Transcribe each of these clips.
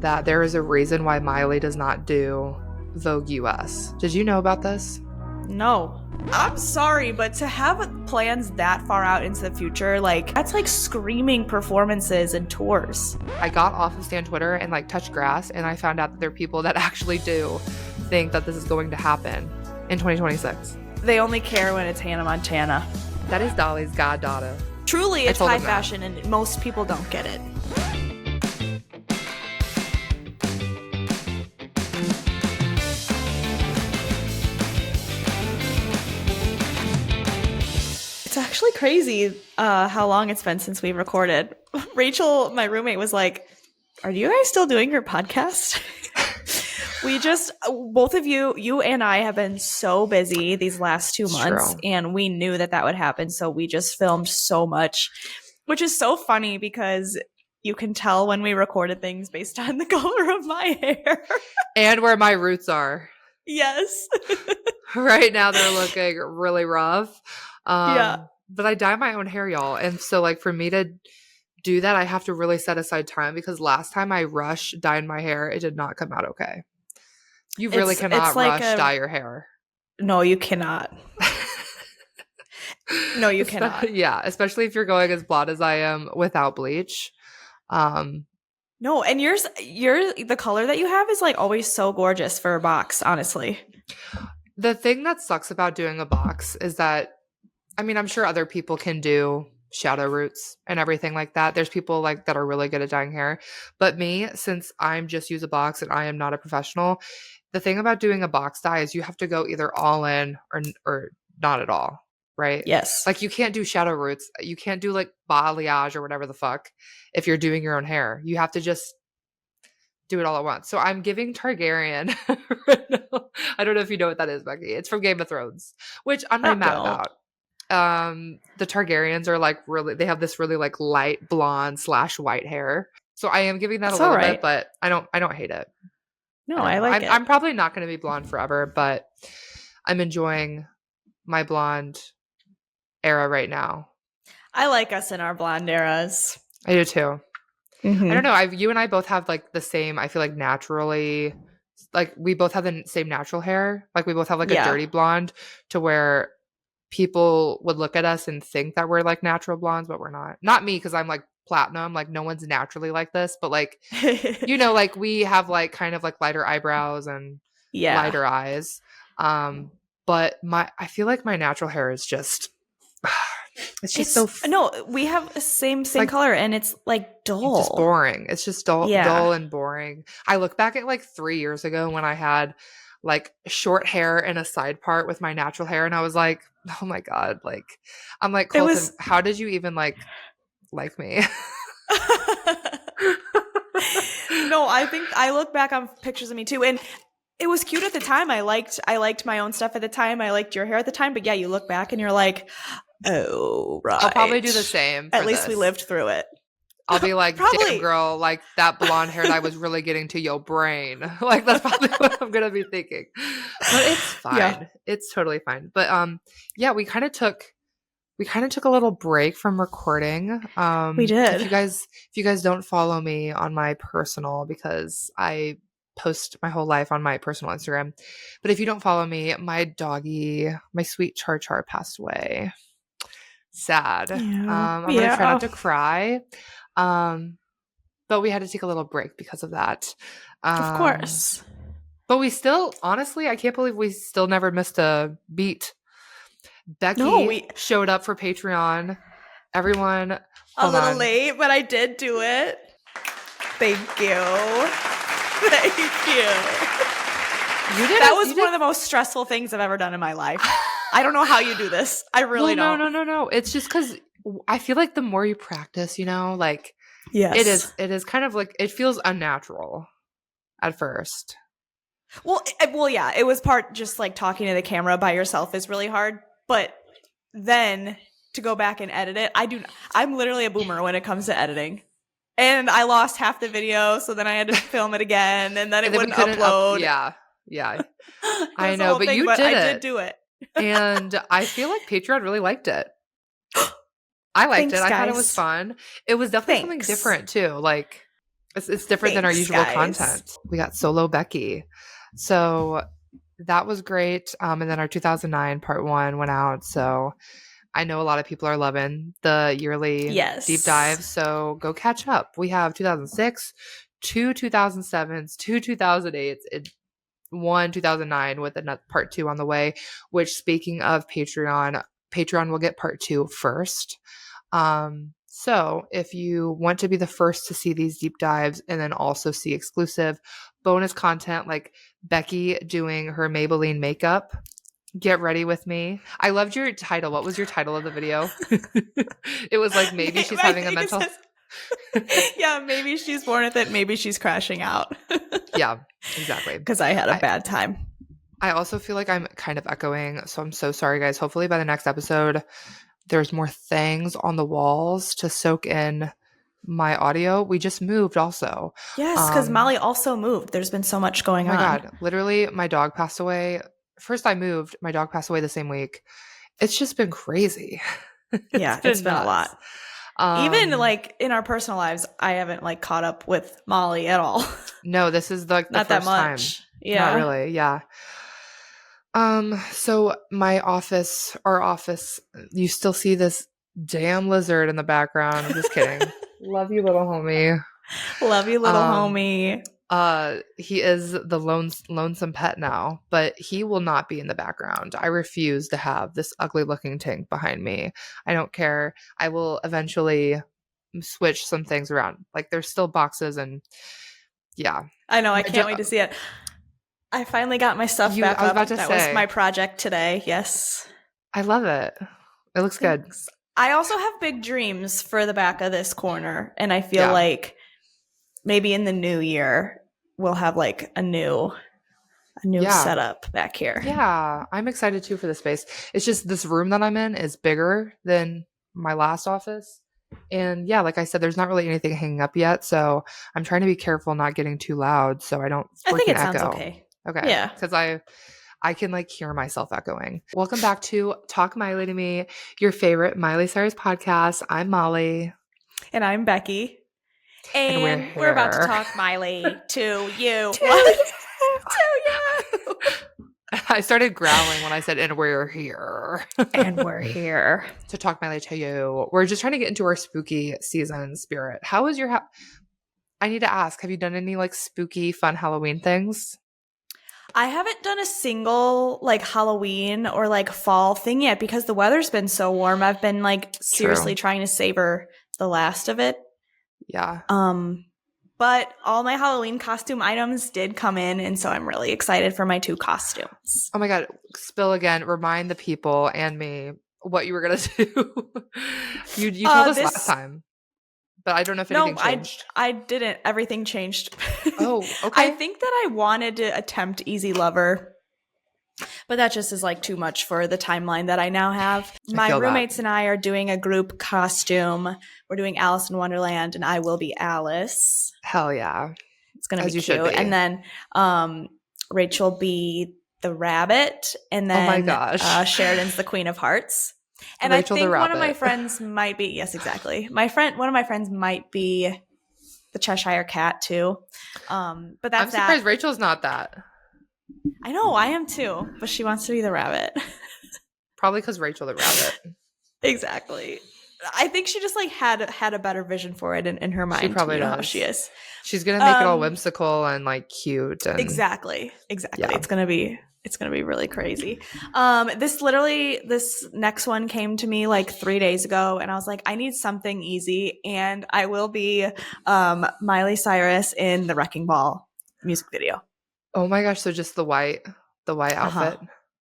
that there is a reason why Miley does not do Vogue US. Did you know about this? No. I'm sorry, but to have plans that far out into the future, like, that's like screaming performances and tours. I got off of Stan Twitter and like touched grass, and I found out that there are people that actually do think that this is going to happen in 2026. They only care when it's Hannah Montana. That is Dolly's goddaughter. Truly, it's high fashion, and most people don't get it. It's actually crazy how long it's been since we recorded. Rachel, my roommate, was like, "Are you guys still doing your podcast?" We just, both of you and I have been so busy these last 2 months, and we knew that would happen. So we just filmed so much, which is so funny because you can tell when we recorded things based on the color of my hair. And where my roots are. Yes. Right now they're looking really rough. Yeah. But I dye my own hair, y'all. And so like for me to do that, I have to really set aside time, because last time I dyed my hair, it did not come out okay. You really cannot like dye your hair. No, you cannot. No, you cannot. Yeah, especially if you're going as blonde as I am without bleach. No, and the color that you have is like always so gorgeous for a box, honestly. The thing that sucks about doing a box is that, I mean, I'm sure other people can do shadow roots and everything like that. There's people like that are really good at dyeing hair. But me, since I'm just use a box and I am not a professional, the thing about doing a box dye is you have to go either all in or not at all, right? Yes. Like you can't do shadow roots. You can't do like balayage or whatever the fuck if you're doing your own hair. You have to just do it all at once. So I'm giving Targaryen right now. I don't know if you know what that is, Becky. It's from Game of Thrones, which I'm not mad about. The Targaryens are like they have this really like light blonde / white hair. So I am giving that a little bit, but I don't hate it. No, I like it. I'm probably not going to be blonde forever, but I'm enjoying my blonde era right now. I like us in our blonde eras. I do too. Mm-hmm. I don't know. You and I both have like the same, I feel like naturally, like we both have the same natural hair. Like we both have like a dirty blonde to where people would look at us and think that we're like natural blondes, but we're not. Not me, because I'm like platinum. Like no one's naturally like this, but like, you know, like we have like kind of like lighter eyebrows and lighter eyes. But I feel like my natural hair is just, no, we have the same like, color, and it's like dull. It's just boring. It's just dull and boring. I look back at like 3 years ago when I had like short hair and a side part with my natural hair, and I was like, oh my God, like I'm like, Colton, how did you even like me? No, I think I look back on pictures of me too, and it was cute at the time. I liked my own stuff at the time. I liked your hair at the time, but yeah, you look back and you're like, oh, right. I'll probably do the same. At least we lived through it. I'll be like, damn girl, like that blonde hair I was really getting to your brain. Like that's probably what I'm gonna be thinking. But it's fine. Yeah. It's totally fine. But yeah, we kind of took a little break from recording. We did. If you guys don't follow me on my personal, because I post my whole life on my personal Instagram. But if you don't follow me, my doggy, my sweet Char Char, passed away. Sad. I'm gonna try not to cry. But we had to take a little break because of that. Of course. But we still, honestly, I can't believe we still never missed a beat. Becky showed up for Patreon. Everyone, a little late, but I did do it. Thank you. Thank you. That was one of the most stressful things I've ever done in my life. I don't know how you do this. I really don't. No. It's just because I feel like the more you practice, you know, like yes, it is kind of like it feels unnatural at first. Well, yeah, it was part just like talking to the camera by yourself is really hard, but then to go back and edit it, I'm literally a boomer when it comes to editing. And I lost half the video, so then I had to film it again, and then it wouldn't upload. Yeah. I know, but you did it. I did do it. And I feel like Patreon really liked it. I liked it. I thought it was fun. It was definitely something different, too. Like, It's different than our usual content. We got solo Becky. So that was great. And then our 2009 part 1 went out. So I know a lot of people are loving the yearly deep dives. So go catch up. We have 2006, 2 2007s, 2 2008s, and 1 2009 with another part 2 on the way, which speaking of Patreon will get part 2 first. So if you want to be the first to see these deep dives and then also see exclusive bonus content like Becky doing her Maybelline makeup, get ready with me. I loved your title. What was your title of the video? It was like, maybe she's having a mental... Yeah, maybe she's born with it. Maybe she's crashing out. Yeah, exactly. Because I had a bad time. I also feel like I'm kind of echoing, so I'm so sorry, guys. Hopefully by the next episode, there's more things on the walls to soak in my audio. We just moved also. Yes, because Molly also moved. There's been so much going on. Oh my God. Literally, my dog passed away. First I moved. My dog passed away the same week. It's just been crazy. It's been a lot. Even like in our personal lives, I haven't like caught up with Molly at all. No, this is like the not first that much. Time. Yeah. Not really. Yeah. So our office, you still see this damn lizard in the background. I'm just kidding. Love you, little homie. Love you, little homie. He is the lonesome pet now, but he will not be in the background. I refuse to have this ugly looking tank behind me. I don't care. I will eventually switch some things around. Like there's still boxes and yeah. I know. I can't wait to see it. I finally got my stuff back up. That was my project today. Yes. I love it. It looks good. I also have big dreams for the back of this corner. And I feel like maybe in the new year, we'll have like a new setup back here. Yeah. I'm excited too for the space. It's just this room that I'm in is bigger than my last office. And yeah, like I said, there's not really anything hanging up yet. So I'm trying to be careful not getting too loud so I don't freaking echo. Sounds okay. Okay. Yeah. Because I can like hear myself echoing. Welcome back to Talk Miley to Me, your favorite Miley Cyrus podcast. I'm Molly. And I'm Becky. And we're about to talk Miley to you. To you. I started growling when I said, and we're here. And we're here. To talk Miley to you. We're just trying to get into our spooky season spirit. How was your I need to ask, have you done any like spooky, fun Halloween things? I haven't done a single like Halloween or like fall thing yet because the weather's been so warm. I've been like seriously trying to savor the last of it. Yeah. But all my Halloween costume items did come in, and so I'm really excited for my 2 costumes. Oh my God. Spill again. Remind the people and me what you were going to do. You told us last time. But I don't know if anything changed. I didn't. Everything changed. Oh, okay. I think that I wanted to attempt Easy Lover, but that just is like too much for the timeline that I now have. My roommates and I are doing a group costume. We're doing Alice in Wonderland, and I will be Alice. Hell yeah. It's going to be cute. And then Rachel will be the rabbit, and then oh my gosh. Sheridan's the Queen of Hearts. And Rachel I think one of my friends might be, yes, exactly. One of my friends might be the Cheshire Cat too. But that's I'm surprised Rachel's not that. I know, I am too, but she wants to be the rabbit. Probably because Rachel the rabbit. Exactly. I think she just like had a better vision for it in her mind. She probably does. How she is. She's gonna make it all whimsical and like cute. And exactly. Yeah. It's gonna be really crazy. This next one came to me like 3 days ago, and I was like, I need something easy, and I will be Miley Cyrus in the Wrecking Ball music video. Oh my gosh! So just the white outfit.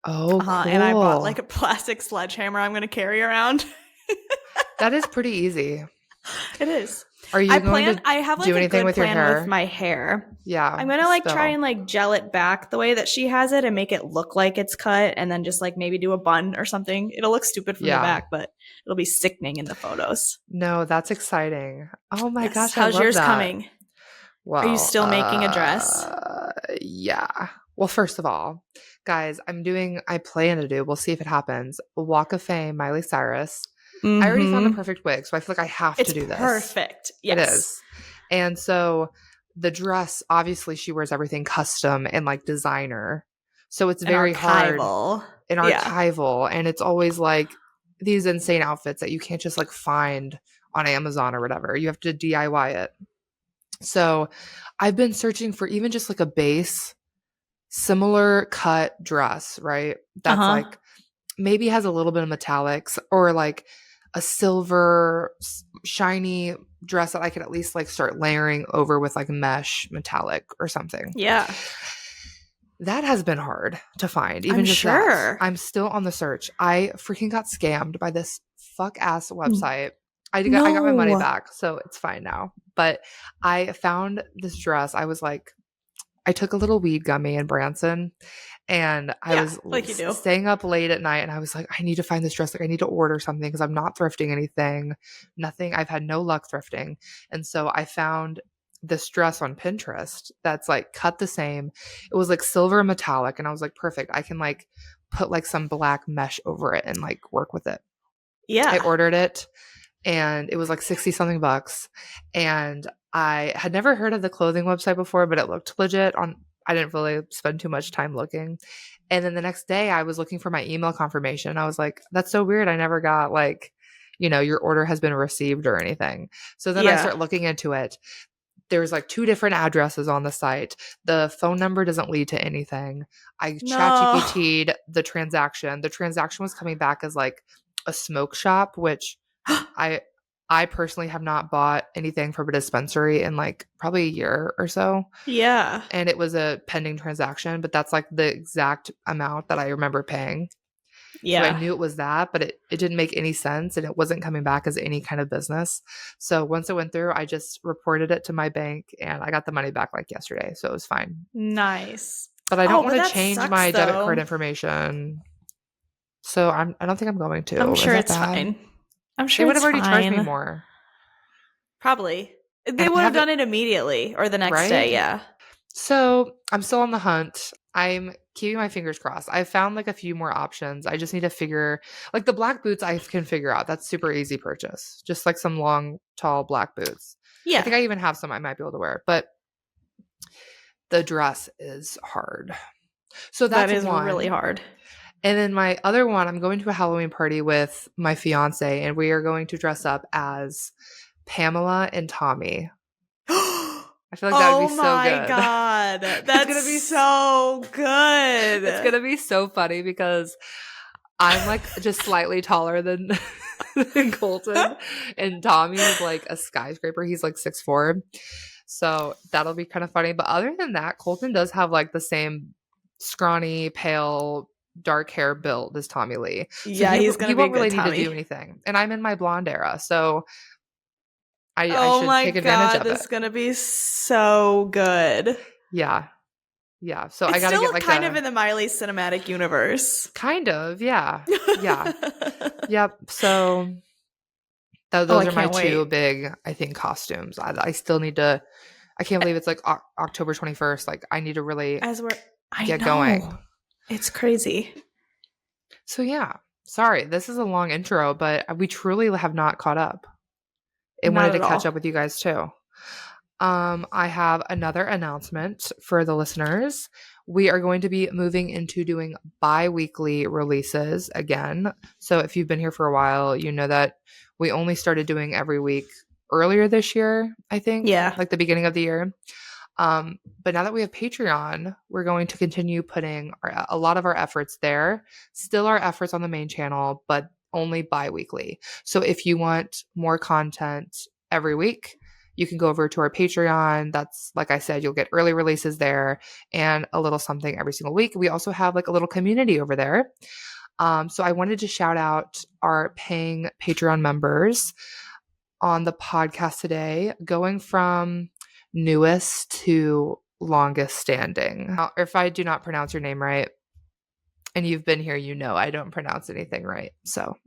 Oh, cool. And I bought like a plastic sledgehammer I'm going to carry around. That is pretty easy. It is. Are you I have like do a anything good with your plan hair? with my hair. Yeah. I'm going to like try and like gel it back the way that she has it and make it look like it's cut, and then just like maybe do a bun or something. It'll look stupid from the back, but it'll be sickening in the photos. No, that's exciting. Oh my gosh. How's yours coming? Well, are you still making a dress? Yeah. Well, first of all, guys, I plan to do, we'll see if it happens, Walk of Fame, Miley Cyrus. Mm-hmm. I already found the perfect wig, so I feel like I have to do this. Perfect. Yes. It is. And so the dress, obviously she wears everything custom and like designer. So it's An very hard archival. and archival. And it's always like these insane outfits that you can't just like find on Amazon or whatever. You have to DIY it. So I've been searching for even just like a base, similar cut dress, right? That's like maybe has a little bit of metallics or like a silver shiny dress that I could at least like start layering over with like mesh metallic or something. Yeah. That has been hard to find. Even I'm just sure. that. I'm still on the search. I freaking got scammed by this fuck ass website. I got my money back, so it's fine now. But I found this dress. I was like, I took a little weed gummy in Branson, and I was like you do. staying up late at night, and I was like, I need to find this dress. Like, I need to order something because I'm not thrifting anything. Nothing. I've had no luck thrifting. And so I found this dress on Pinterest that's like cut the same. It was like silver metallic, and I was like, perfect. I can like put like some black mesh over it and like work with it. Yeah. I ordered it, and it was like 60 something bucks. And I had never heard of the clothing website before, but it looked legit. I didn't really spend too much time looking. And then the next day I was looking for my email confirmation. I was like, that's so weird. I never got like, your order has been received or anything. So then I start looking into it. There's like 2 different addresses on the site. The phone number doesn't lead to anything. I ChatGPT'd the transaction. The transaction was coming back as like a smoke shop, which I personally have not bought anything from a dispensary in like probably a year or so. Yeah. And it was a pending transaction, but that's like the exact amount that I remember paying. Yeah. So I knew it was that, but it didn't make any sense, and it wasn't coming back as any kind of business. So once it went through, I just reported it to my bank, and I got the money back like yesterday. So it was fine. Nice. But I don't want to change my debit card information. So I don't think I'm going to. I'm sure it's fine. I'm sure they would have already charged me more. Probably. They would have done it immediately or the next day, yeah. So I'm still on the hunt. I'm keeping my fingers crossed. I found like a few more options. I just need to figure, like the black boots I can figure out. That's super easy purchase. Just like some long, tall black boots. Yeah. I think I even have some I might be able to wear. But the dress is hard. So that is really hard. And then my other one, I'm going to a Halloween party with my fiance, and we are going to dress up as Pamela and Tommy. I feel like that would be so good. Oh my God. That's going to be so good. It's going to be so funny because I'm like just slightly taller than Colton, and Tommy is like a skyscraper. He's like 6'4". So that'll be kind of funny. But other than that, Colton does have like the same scrawny, pale, dark hair build as Tommy Lee. So yeah, he won't really need to do anything. And I'm in my blonde era, so I should take advantage of it. This is gonna be so good. Yeah. So I gotta get like kind of in the Miley cinematic universe. Kind of, yeah. Yep. So those are my 2 big, I think, costumes. I still need to. I can't believe it's like October 21st. Like I need to really get going. It's crazy. So yeah, sorry, this is a long intro, but we truly have not caught up. And wanted to catch up with you guys too. I have another announcement for the listeners. We are going to be moving into doing bi-weekly releases again. So if you've been here for a while, you know that we only started doing every week earlier this year, I think. Yeah. Like the beginning of the year. But now that we have Patreon, we're going to continue putting a lot of our efforts there. Still our efforts on the main channel, but only bi-weekly. So if you want more content every week, you can go over to our Patreon. That's, like I said, you'll get early releases there and a little something every single week. We also have like a little community over there. So I wanted to shout out our paying Patreon members on the podcast today, going from newest to longest standing. Now, if I do not pronounce your name right, and you've been here, I don't pronounce anything right. So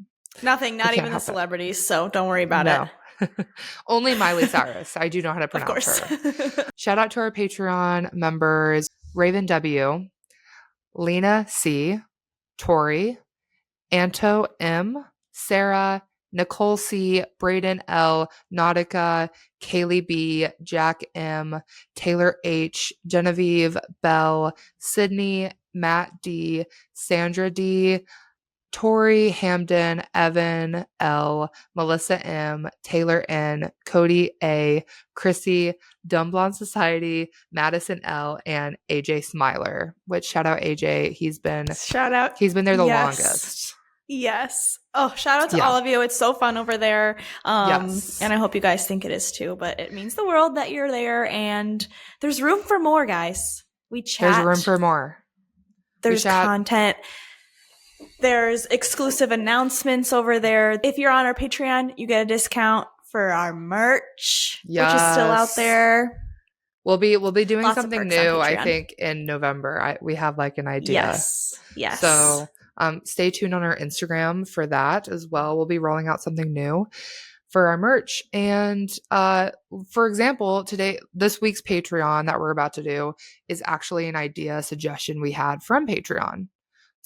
nothing, not even the celebrities. So don't worry about it. Only Miley Cyrus. I do know how to pronounce her. Shout out to our Patreon members: Raven W, Lena C, Tori, Anto M, Sarah, Nicole C, Braden L, Nautica, Kaylee B, Jack M, Taylor H, Genevieve Bell, Sydney, Matt D, Sandra D, Tori Hamden, Evan L, Melissa M, Taylor N, Cody A, Chrissy, Dumb Blonde Society, Madison L, and AJ Smiler. Which shout out AJ, he's been there the longest. Yes. Oh, shout out to Yeah. all of you. It's so fun over there. Yes. And I hope you guys think it is too, but it means the world that you're there, and there's room for more, guys. We chat. There's room for more. There's content. There's exclusive announcements over there. If you're on our Patreon, you get a discount for our merch, which is still out there. We'll be doing something new, I think, in November. We have like an idea. Yes. So stay tuned on our Instagram for that as well. We'll be rolling out something new for our merch. And for example, this week's Patreon that we're about to do is actually an idea suggestion we had from Patreon.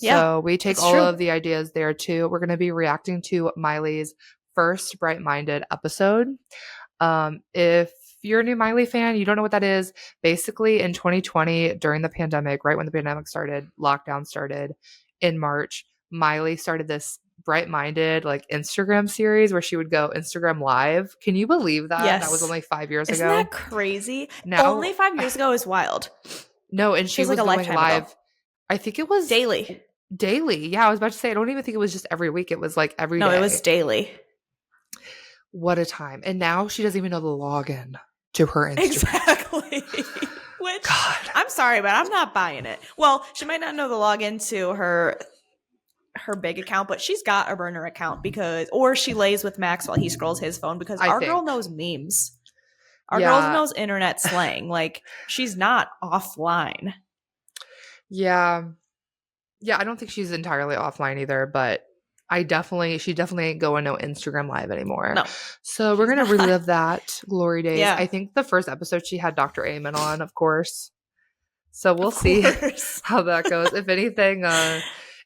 So we take all of the ideas there too. We're going to be reacting to Miley's first Bright Minded episode. If you're a new Miley fan, you don't know what that is. Basically, in 2020, during the pandemic, right when the pandemic started, lockdown started in March, Miley started this Bright Minded like Instagram series where she would go Instagram live. Can you believe that? Yes. That was only 5 years ago. Isn't that crazy? Now, only 5 years ago is wild. No, and she was like going live. Ago. I think it was daily. Yeah, I was about to say, I don't even think it was just every week. It was like every day. No, it was daily. What a time. And now she doesn't even know the login to her Instagram. Exactly. Which, God. I'm sorry, but I'm not buying it. Well, she might not know the login to her big account, but she's got a burner account or she lays with Max while he scrolls his phone because our girl knows memes. Our girl knows internet slang. Like, she's not offline. Yeah. Yeah, I don't think she's entirely offline either, but she definitely ain't going no Instagram live anymore. No. So we're going to relive that glory days. Yeah. I think the first episode she had Dr. Amen on, of course. So we'll see how that goes. If anything,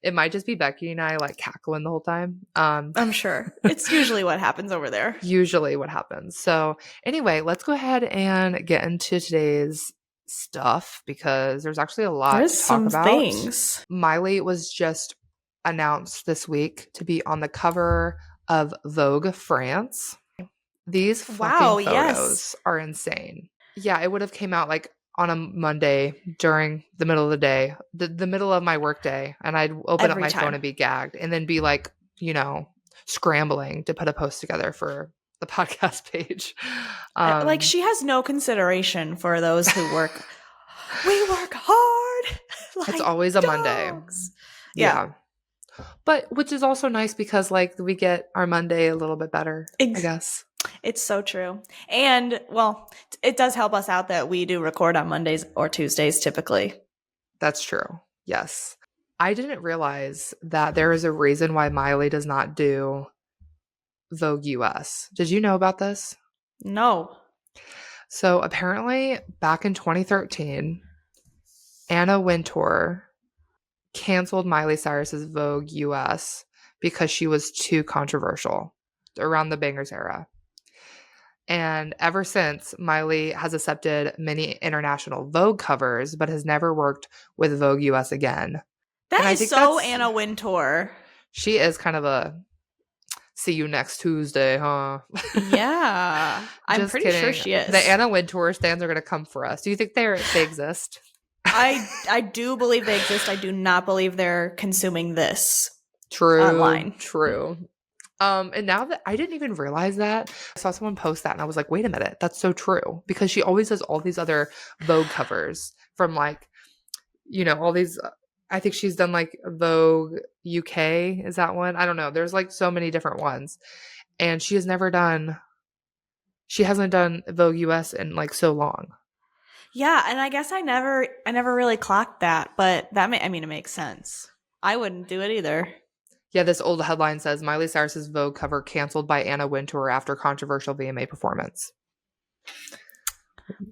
it might just be Becky and I like cackling the whole time. I'm sure. It's usually what happens over there. Usually what happens. So anyway, let's go ahead and get into today's stuff because there's actually a lot to talk about. Things. Miley was just announced this week to be on the cover of Vogue France. These fucking photos are insane. Yeah, it would have came out like on a Monday during the middle of the day, the middle of my work day, and I'd open up my phone and be gagged and then be like, scrambling to put a post together for the podcast page. Like, she has no consideration for those who work. We work hard. Like, it's always a dogs. Monday. Yeah. But which is also nice because like we get our Monday a little bit better, I guess. It's so true. And well, it does help us out that we do record on Mondays or Tuesdays typically. That's true. Yes. I didn't realize that there is a reason why Miley does not do Vogue US. Did you know about this? No. So apparently back in 2013, Anna Wintour canceled Miley Cyrus's Vogue US because she was too controversial around the Bangers era. And ever since, Miley has accepted many international Vogue covers, but has never worked with Vogue US again. That is so Anna Wintour. She is kind of a see you next Tuesday, huh? Yeah. I'm pretty sure she is. The Anna Wintour stands are going to come for us. Do you think they exist? I do believe they exist. I do not believe they're consuming this online. True. And now that I didn't even realize that, I saw someone post that and I was like, wait a minute, that's so true. Because she always does all these other Vogue covers from like, all these, I think she's done like Vogue UK, is that one? I don't know. There's like so many different ones. And she hasn't done Vogue US in like so long. Yeah, and I guess I never really clocked that, but it makes sense. I wouldn't do it either. Yeah, this old headline says Miley Cyrus's Vogue cover canceled by Anna Wintour after controversial VMA performance.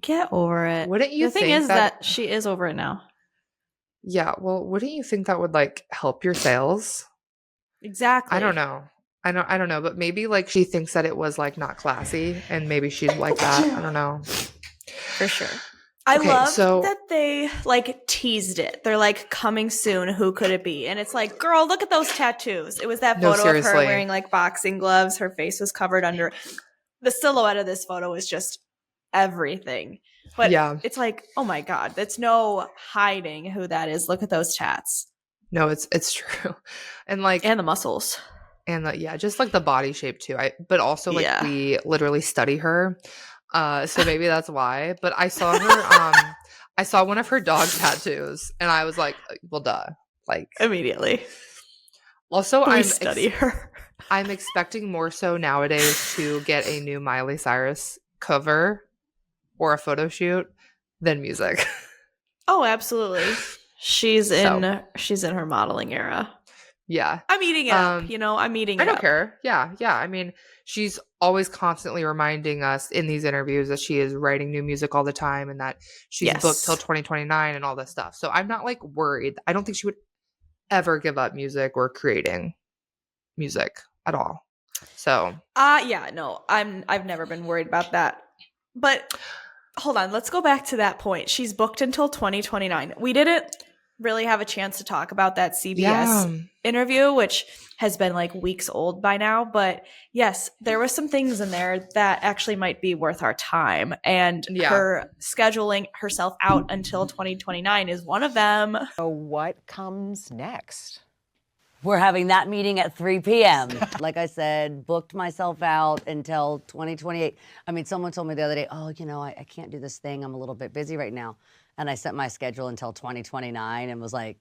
Get over it. Wouldn't you think the thing is that she is over it now. Yeah, well, wouldn't you think that would like help your sales? Exactly. I don't know. I don't know, but maybe like she thinks that it was like not classy and maybe she's like that. I don't know. For sure. I Okay, loved so that they like teased it. They're like, coming soon, who could it be? And it's like, girl, look at those tattoos. It was that no, photo of her seriously. wearing like boxing gloves. Her face was covered under. The silhouette of this photo is just everything. But Yeah. it's like, oh my God, that's no hiding who that is. Look at those tats. No, it's true. And like And the muscles. and yeah, just like the body shape too. But also like Yeah. we literally study her. So maybe that's why. But I saw her I saw one of her dog tattoos and I was like, well duh. Like Immediately. also we study her. I'm expecting more so nowadays to get a new Miley Cyrus cover or a photo shoot than music. Oh, absolutely. She's in her modeling era. Yeah. I'm eating it up, I'm eating it up. I don't care. Yeah. Yeah. I mean, she's always constantly reminding us in these interviews that she is writing new music all the time and that she's booked till 2029 and all this stuff. So I'm not like worried. I don't think she would ever give up music or creating music at all. So yeah, no, I've never been worried about that. But hold on, let's go back to that point. She's booked until 2029. We didn't really have a chance to talk about that CBS interview, which has been like weeks old by now. But yes, there were some things in there that actually might be worth our time. And her scheduling herself out until 2029 is one of them. So what comes next? We're having that meeting at 3 p.m. Like I said, booked myself out until 2028. I mean, someone told me the other day, oh, I can't do this thing. I'm a little bit busy right now. And I set my schedule until 2029 and was like,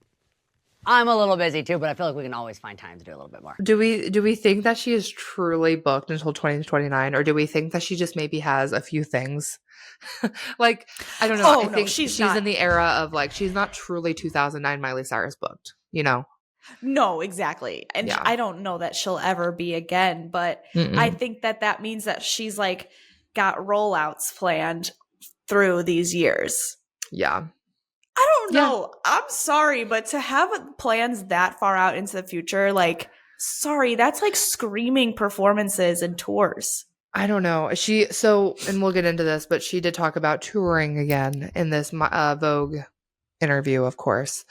I'm a little busy too, but I feel like we can always find time to do a little bit more. Do we think that she is truly booked until 2029 or do we think that she just maybe has a few things? Like, I don't know. I think she's in the era of like, she's not truly 2009 Miley Cyrus booked, No, exactly. And I don't know that she'll ever be again, but I think that means that she's like got rollouts planned through these years. Yeah. I don't know. I'm sorry, but to have plans that far out into the future, like, sorry, that's like screaming performances and tours. I don't know. And we'll get into this, but she did talk about touring again in this Vogue interview, of course.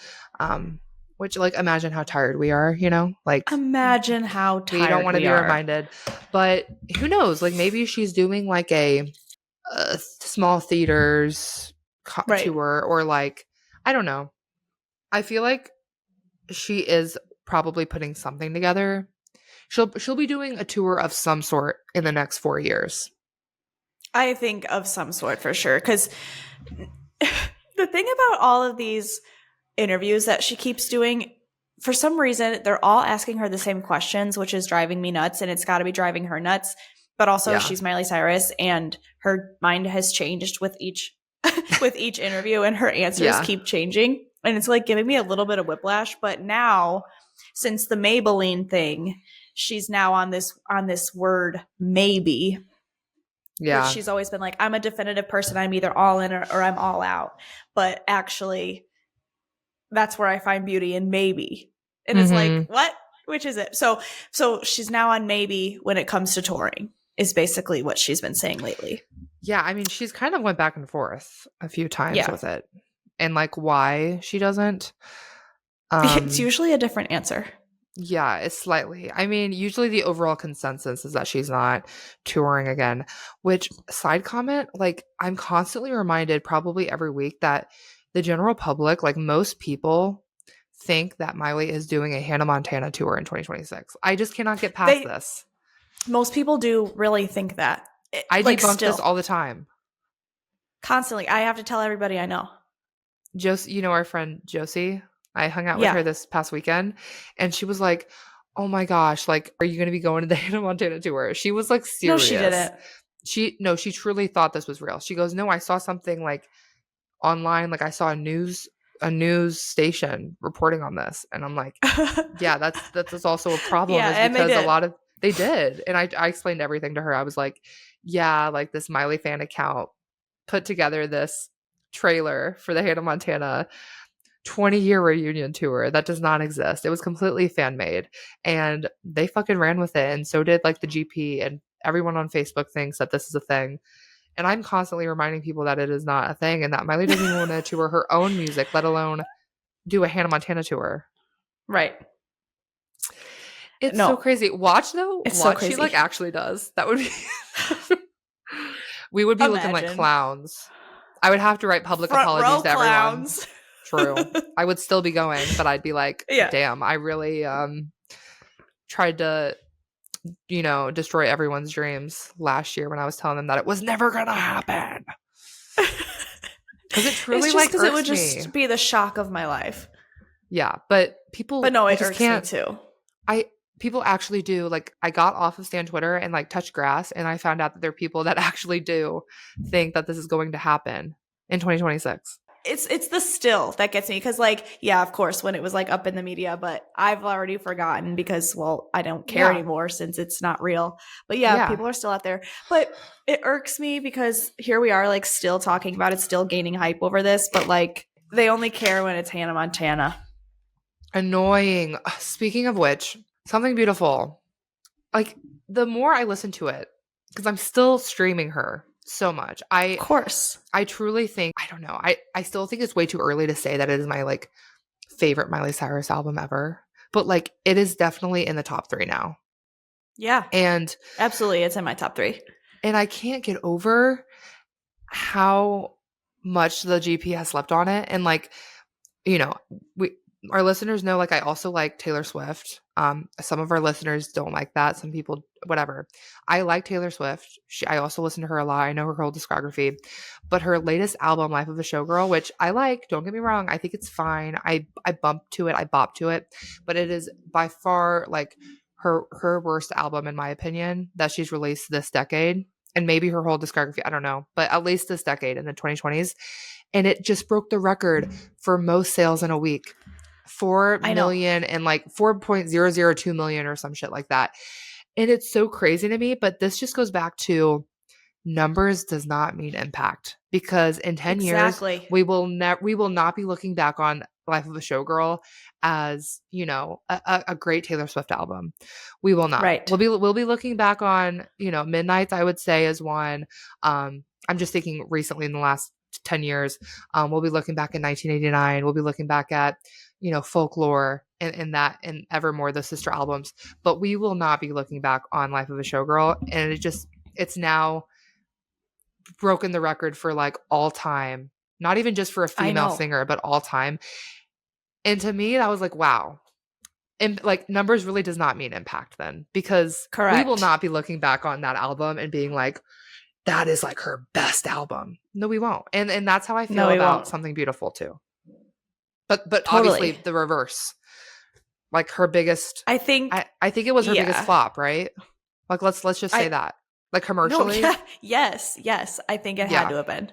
Which, like, imagine how tired we are, Like, imagine how tired we don't want to be reminded. But who knows? Like, maybe she's doing like a small theaters tour or like, I don't know. I feel like she is probably putting something together. She'll be doing a tour of some sort in the next 4 years. I think of some sort for sure. Because the thing about all of these interviews that she keeps doing, for some reason, they're all asking her the same questions, which is driving me nuts. And it's got to be driving her nuts. But also she's Miley Cyrus and her mind has changed with each interview and her answers keep changing. And it's like giving me a little bit of whiplash. But now, since the Maybelline thing, she's now on this word maybe. Yeah. Which she's always been like, I'm a definitive person. I'm either all in or I'm all out. But actually, that's where I find beauty in maybe. And it's like, what? Which is it? So she's now on maybe when it comes to touring is basically what she's been saying lately. Yeah. I mean, she's kind of went back and forth a few times with it. And like why she doesn't. It's usually a different answer. Yeah, it's slightly. I mean, usually the overall consensus is that she's not touring again, which side comment, like I'm constantly reminded probably every week that the general public, like most people think that Miley is doing a Hannah Montana tour in 2026. I just cannot get past this. Most people do really think that. I debunk this all the time. Constantly. I have to tell everybody I know. Josie, our friend Josie, I hung out with her this past weekend and she was like, oh my gosh, like, are you going to be going to the Hannah Montana tour? She was like serious. No, she didn't. She truly thought this was real. She goes, no, I saw something like online, like I saw a news station reporting on this. And I'm like, yeah, that's also a problem is because they did. And I explained everything to her. I was like, yeah, like this Miley fan account put together this trailer for the Hannah Montana 20-year reunion tour that does not exist. It was completely fan made, and they fucking ran with it, and so did like the GP, and everyone on Facebook thinks that this is a thing. And I'm constantly reminding people that it is not a thing, and that Miley doesn't even want to tour her own music, let alone do a Hannah Montana tour. Right. It's so crazy. Watch though. It's Watch so crazy. she like actually does. That would be we would be looking like clowns. I would have to write public apologies to clowns. Everyone. True. I would still be going, but I'd be like, damn, I really tried to, you know, destroy everyone's dreams last year when I was telling them that it was never gonna happen. Because it truly like irks it would just be the shock of my life. Yeah, but people But no, it irks me too. People actually do. Like, I got off of Stan Twitter and like touched grass, and I found out that there are people that actually do think that this is going to happen in 2026. It's the still that gets me, because like, yeah, of course, when it was like up in the media, but I've already forgotten because, well, I don't care anymore since it's not real. But yeah, people are still out there. But it irks me because here we are like still talking about it, still gaining hype over this, but like they only care when it's Hannah Montana. Annoying. Speaking of which, Something Beautiful. Like, the more I listen to it, because I'm still streaming her so much. Of course. I truly think, I don't know. I still think it's way too early to say that it is my like favorite Miley Cyrus album ever. But like, it is definitely in the top 3 now. Yeah. And absolutely, it's in my top 3. And I can't get over how much the GP has slept on it. And like, you know, our listeners know, like, I also like Taylor Swift. Some of our listeners don't like that. Some people, whatever. I like Taylor Swift. I also listen to her a lot. I know her whole discography. But her latest album, Life of a Showgirl, which I like, don't get me wrong, I think it's fine. I bump to it. I bop to it. But it is by far, like, her worst album, in my opinion, that she's released this decade. And maybe her whole discography, I don't know. But at least this decade, in the 2020s. And it just broke the record for most sales in a week. 4 million and like 4.002 million or some shit like that. And it's so crazy to me, but this just goes back to numbers does not mean impact, because in 10 years we will not be looking back on Life of a Showgirl as, you know, a great Taylor Swift album. We will not. Right. We'll be looking back on, you know, Midnights, I would say, is one. I'm just thinking recently in the last 10 years. We'll be looking back in 1989. We'll be looking back at, you know, Folklore and that, and Evermore, the sister albums. But we will not be looking back on Life of a Showgirl. And it's now broken the record for like all time, not even just for a female singer, but all time. And to me, that was like, wow. And like, numbers really does not mean impact then, because we will not be looking back on that album and being like, that is like her best album. No, we won't. And that's how I feel about Something Beautiful too. But totally. Obviously the reverse. Like her biggest, I think it was her biggest flop, right? Like let's just say that. Like commercially. No, yes. I think it had to have been.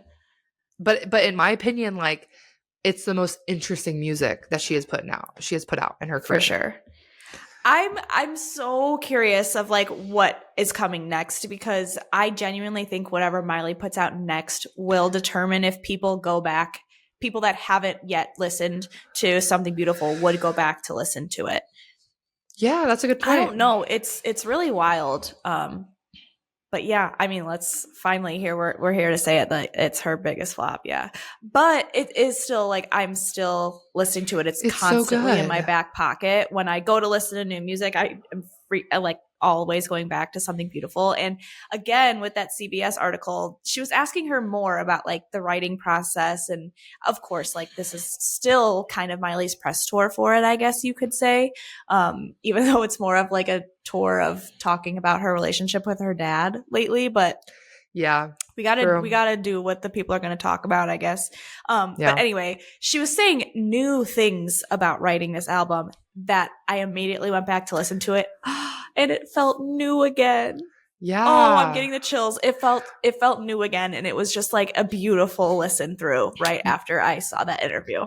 But in my opinion, like, it's the most interesting music that she has put out in her career. For sure. I'm so curious of like what is coming next, because I genuinely think whatever Miley puts out next will determine if people go back. People that haven't yet listened to Something Beautiful would go back to listen to it. Yeah, that's a good point. I don't know. It's really wild. But yeah, I mean, let's finally we're here to say it, that it's her biggest flop. Yeah. But it is still like, I'm still listening to it. It's constantly so in my back pocket. When I go to listen to new music, I am like always going back to Something Beautiful. And again, with that CBS article, she was asking her more about like the writing process. And of course, like this is still kind of Miley's press tour for it, I guess you could say. Even though it's more of like a tour of talking about her relationship with her dad lately. But yeah, we gotta do what the people are going to talk about, I guess. But anyway, she was saying new things about writing this album that I immediately went back to listen to it. And it felt new again. Yeah. Oh, I'm getting the chills. It felt new again. And it was just like a beautiful listen through right after I saw that interview.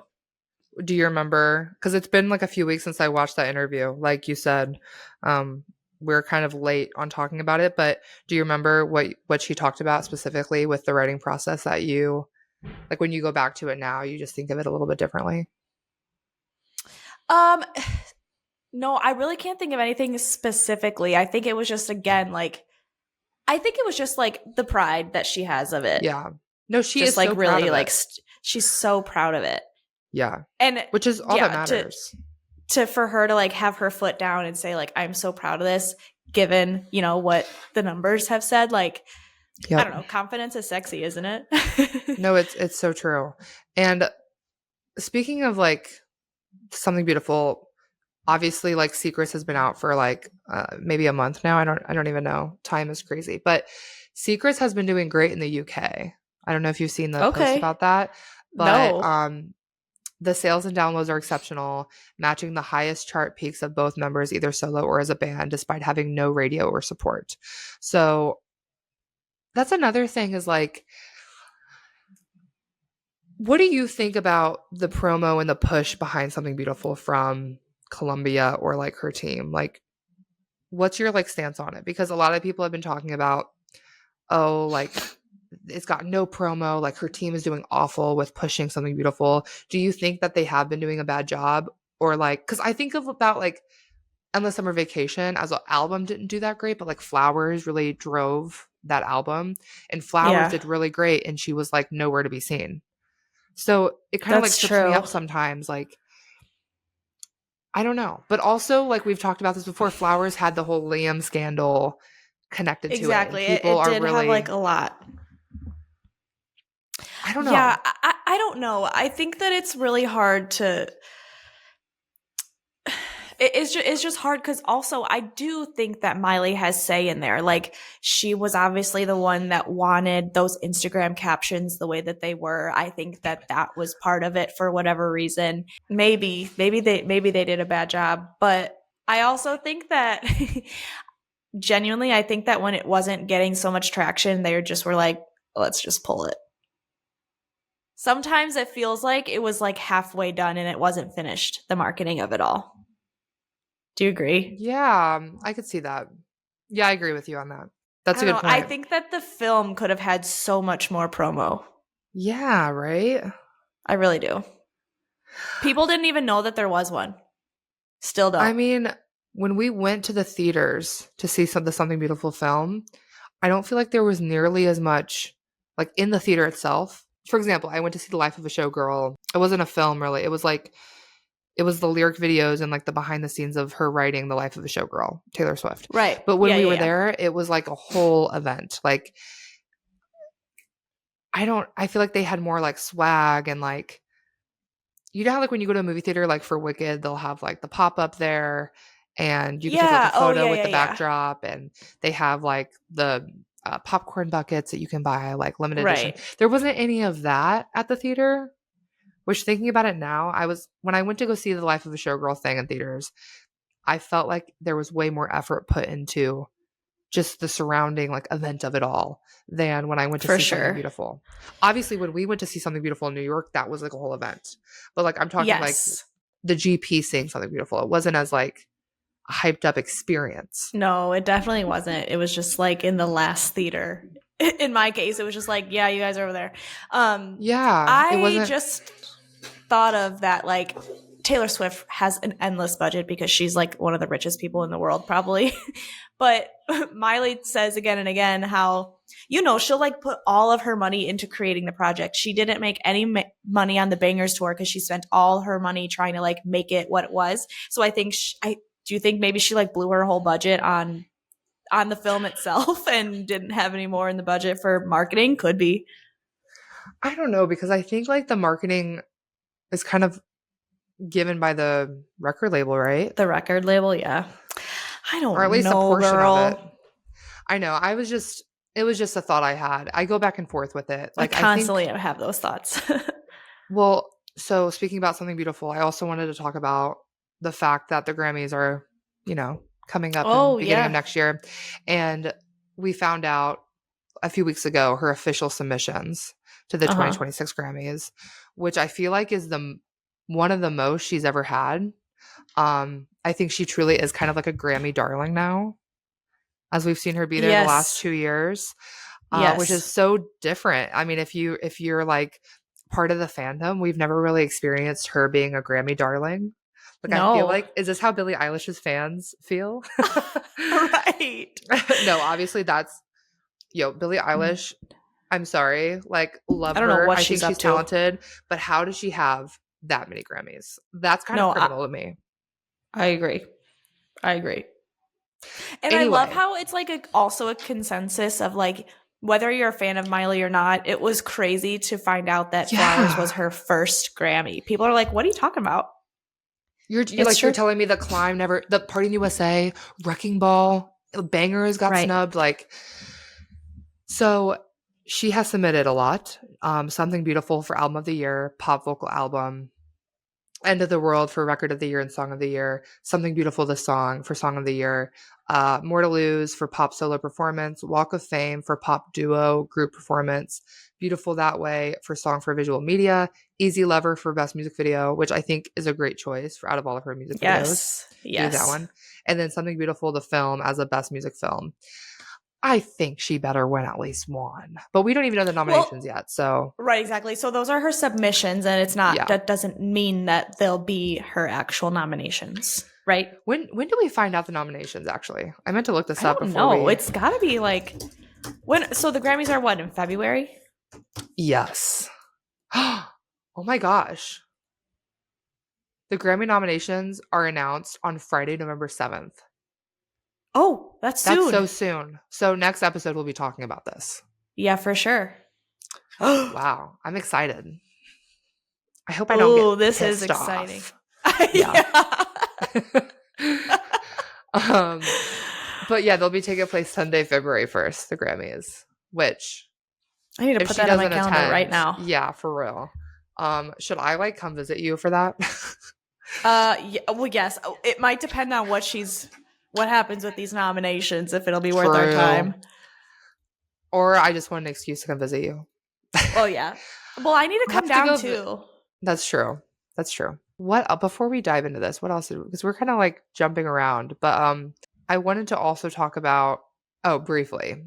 Do you remember? Because it's been like a few weeks since I watched that interview. Like you said, we're kind of late on talking about it. But do you remember what she talked about specifically with the writing process that you, like when you go back to it now, you just think of it a little bit differently? Um, no, I really can't think of anything specifically. I think it was just, again, like, I think it was just like the pride that she has of it. Yeah. No, she Just is like so proud really of like it. she's so proud of it. Yeah. And Which is all that matters. To for her to like have her foot down and say like, I'm so proud of this, given, you know, what the numbers have said, like, Yep. I don't know, confidence is sexy, isn't it? No, it's so true. And speaking of like something beautiful, obviously like Secrets has been out for like maybe a month now. I don't even know. Time is crazy. But Secrets has been doing great in the UK. I don't know if you've seen the post Okay. about that, but No. the sales and downloads are exceptional, matching the highest chart peaks of both members, either solo or as a band, despite having no radio or support. So that's another thing is like, what do you think about the promo and the push behind Something Beautiful from Columbia or like her team? Like, what's your like stance on it? Because a lot of people have been talking about, oh, like it's got no promo, like her team is doing awful with pushing Something Beautiful. Do you think that they have been doing a bad job? Or like, because I think of about like Endless Summer Vacation as an album didn't do that great, but like Flowers really drove that album, and Flowers did really great, and she was like nowhere to be seen. So it kind of like trips me up sometimes. Like, I don't know. But also, like we've talked about this before, Flowers had the whole Liam scandal connected to it. Exactly. People it did really, have like a lot. I don't know. Yeah, I don't know. I think that it's really hard to. It's just hard because also I do think that Miley has say in there. Like she was obviously the one that wanted those Instagram captions the way that they were. I think that was part of it for whatever reason. Maybe they did a bad job, but I also think that genuinely, I think that when it wasn't getting so much traction, they just were like, let's just pull it. Sometimes it feels like it was like halfway done and it wasn't finished, the marketing of it all. Do you agree? Yeah, I could see that. Yeah, I agree with you on that. That's a good point. I think that the film could have had so much more promo. Yeah, right? I really do. People didn't even know that there was one. Still don't. I mean, when we went to the theaters to see the Something Beautiful film, I don't feel like there was nearly as much, like in the theater itself. For example, I went to see The Life of a Showgirl. It wasn't a film, really. It was like, it was the lyric videos and like the behind the scenes of her writing The Life of a Showgirl, Taylor Swift. Right. But when we were there, it was like a whole event. Like, I feel like they had more like swag and like, you know how like when you go to a movie theater, like for Wicked, they'll have like the pop up there and you can take like a photo with the backdrop and they have like the popcorn buckets that you can buy, like limited edition. There wasn't any of that at the theater, which thinking about it now, when I went to go see the Life of a Showgirl thing in theaters, I felt like there was way more effort put into just the surrounding like event of it all than when I went to see Something Beautiful. Obviously, when we went to see Something Beautiful in New York, that was like a whole event. But like I'm talking like the GP seeing Something Beautiful. It wasn't as like a hyped up experience. No, it definitely wasn't. It was just like in the last theater. In my case, it was just like, yeah, you guys are over there. I just thought of that like Taylor Swift has an endless budget because she's like one of the richest people in the world probably. But Miley says again and again how, you know, she'll like put all of her money into creating the project. She didn't make any money on the Bangers tour because she spent all her money trying to like make it what it was. So I think do you think maybe she like blew her whole budget on the film itself and didn't have any more in the budget for marketing? Could be. I don't know, because I think like the marketing is kind of given by the record label, right? The record label, yeah. I don't know, or at least a portion girl. of it. I know. It was just a thought I had. I go back and forth with it. Like I constantly have those thoughts. Well, so speaking about Something Beautiful, I also wanted to talk about the fact that the Grammys are, you know, coming up in the beginning of next year. And we found out a few weeks ago her official submissions to the 2026 Grammys, which I feel like is one of the most she's ever had. I think she truly is kind of like a Grammy darling now, as we've seen her be there the last 2 years, which is so different. I mean, if you're like part of the fandom, we've never really experienced her being a Grammy darling. Like, I feel No. like, is this how Billie Eilish's fans feel? Right. No, obviously that's, Billie Eilish, I'm sorry, like, love I don't know her. what I she's think up she's to. talented, but how does she have that many Grammys? That's kind of criminal to me. I agree. And I love Anyway. how it's like also a consensus of like, whether you're a fan of Miley or not, it was crazy to find out that Flowers was her first Grammy. People are like, what are you talking about? You're telling me the Climb never, the Party in USA, Wrecking Ball, Bangers got snubbed. Like, so she has submitted a lot. Something Beautiful for Album of the Year, Pop Vocal Album, End of the World for Record of the Year and Song of the Year, Something Beautiful the Song for Song of the Year, More to Lose for Pop Solo Performance, Walk of Fame for Pop Duo Group Performance, Beautiful That Way for Song for Visual Media, Easy Lover for Best Music Video, which I think is a great choice for out of all of her music videos. Yes. That one. And then Something Beautiful the Film as a Best Music Film. I think she better win at least one. But we don't even know the nominations yet, so. Right, exactly. So those are her submissions, and it's not, that doesn't mean that they'll be her actual nominations, right? When do we find out the nominations, actually? I meant to look this up before No, it's got to be like, when, so the Grammys are what, in February? Yes. Oh my gosh. The Grammy nominations are announced on Friday, November 7th. Oh, that's soon. That's so soon. So next episode, we'll be talking about this. Yeah, for sure. Wow. I'm excited. I hope I don't get this is exciting. Yeah. But yeah, they'll be taking place Sunday, February 1st, the Grammys, which I need to put that on my calendar right now. Yeah, for real. Should I like come visit you for that? Yeah, well, yes. It might depend on what happens with these nominations, if it'll be worth our time. Or I just want an excuse to come visit you. Oh yeah. Well, I need to come down too. That's true. What before we dive into this, what else? Because we're kind of like jumping around, but I wanted to also talk about briefly,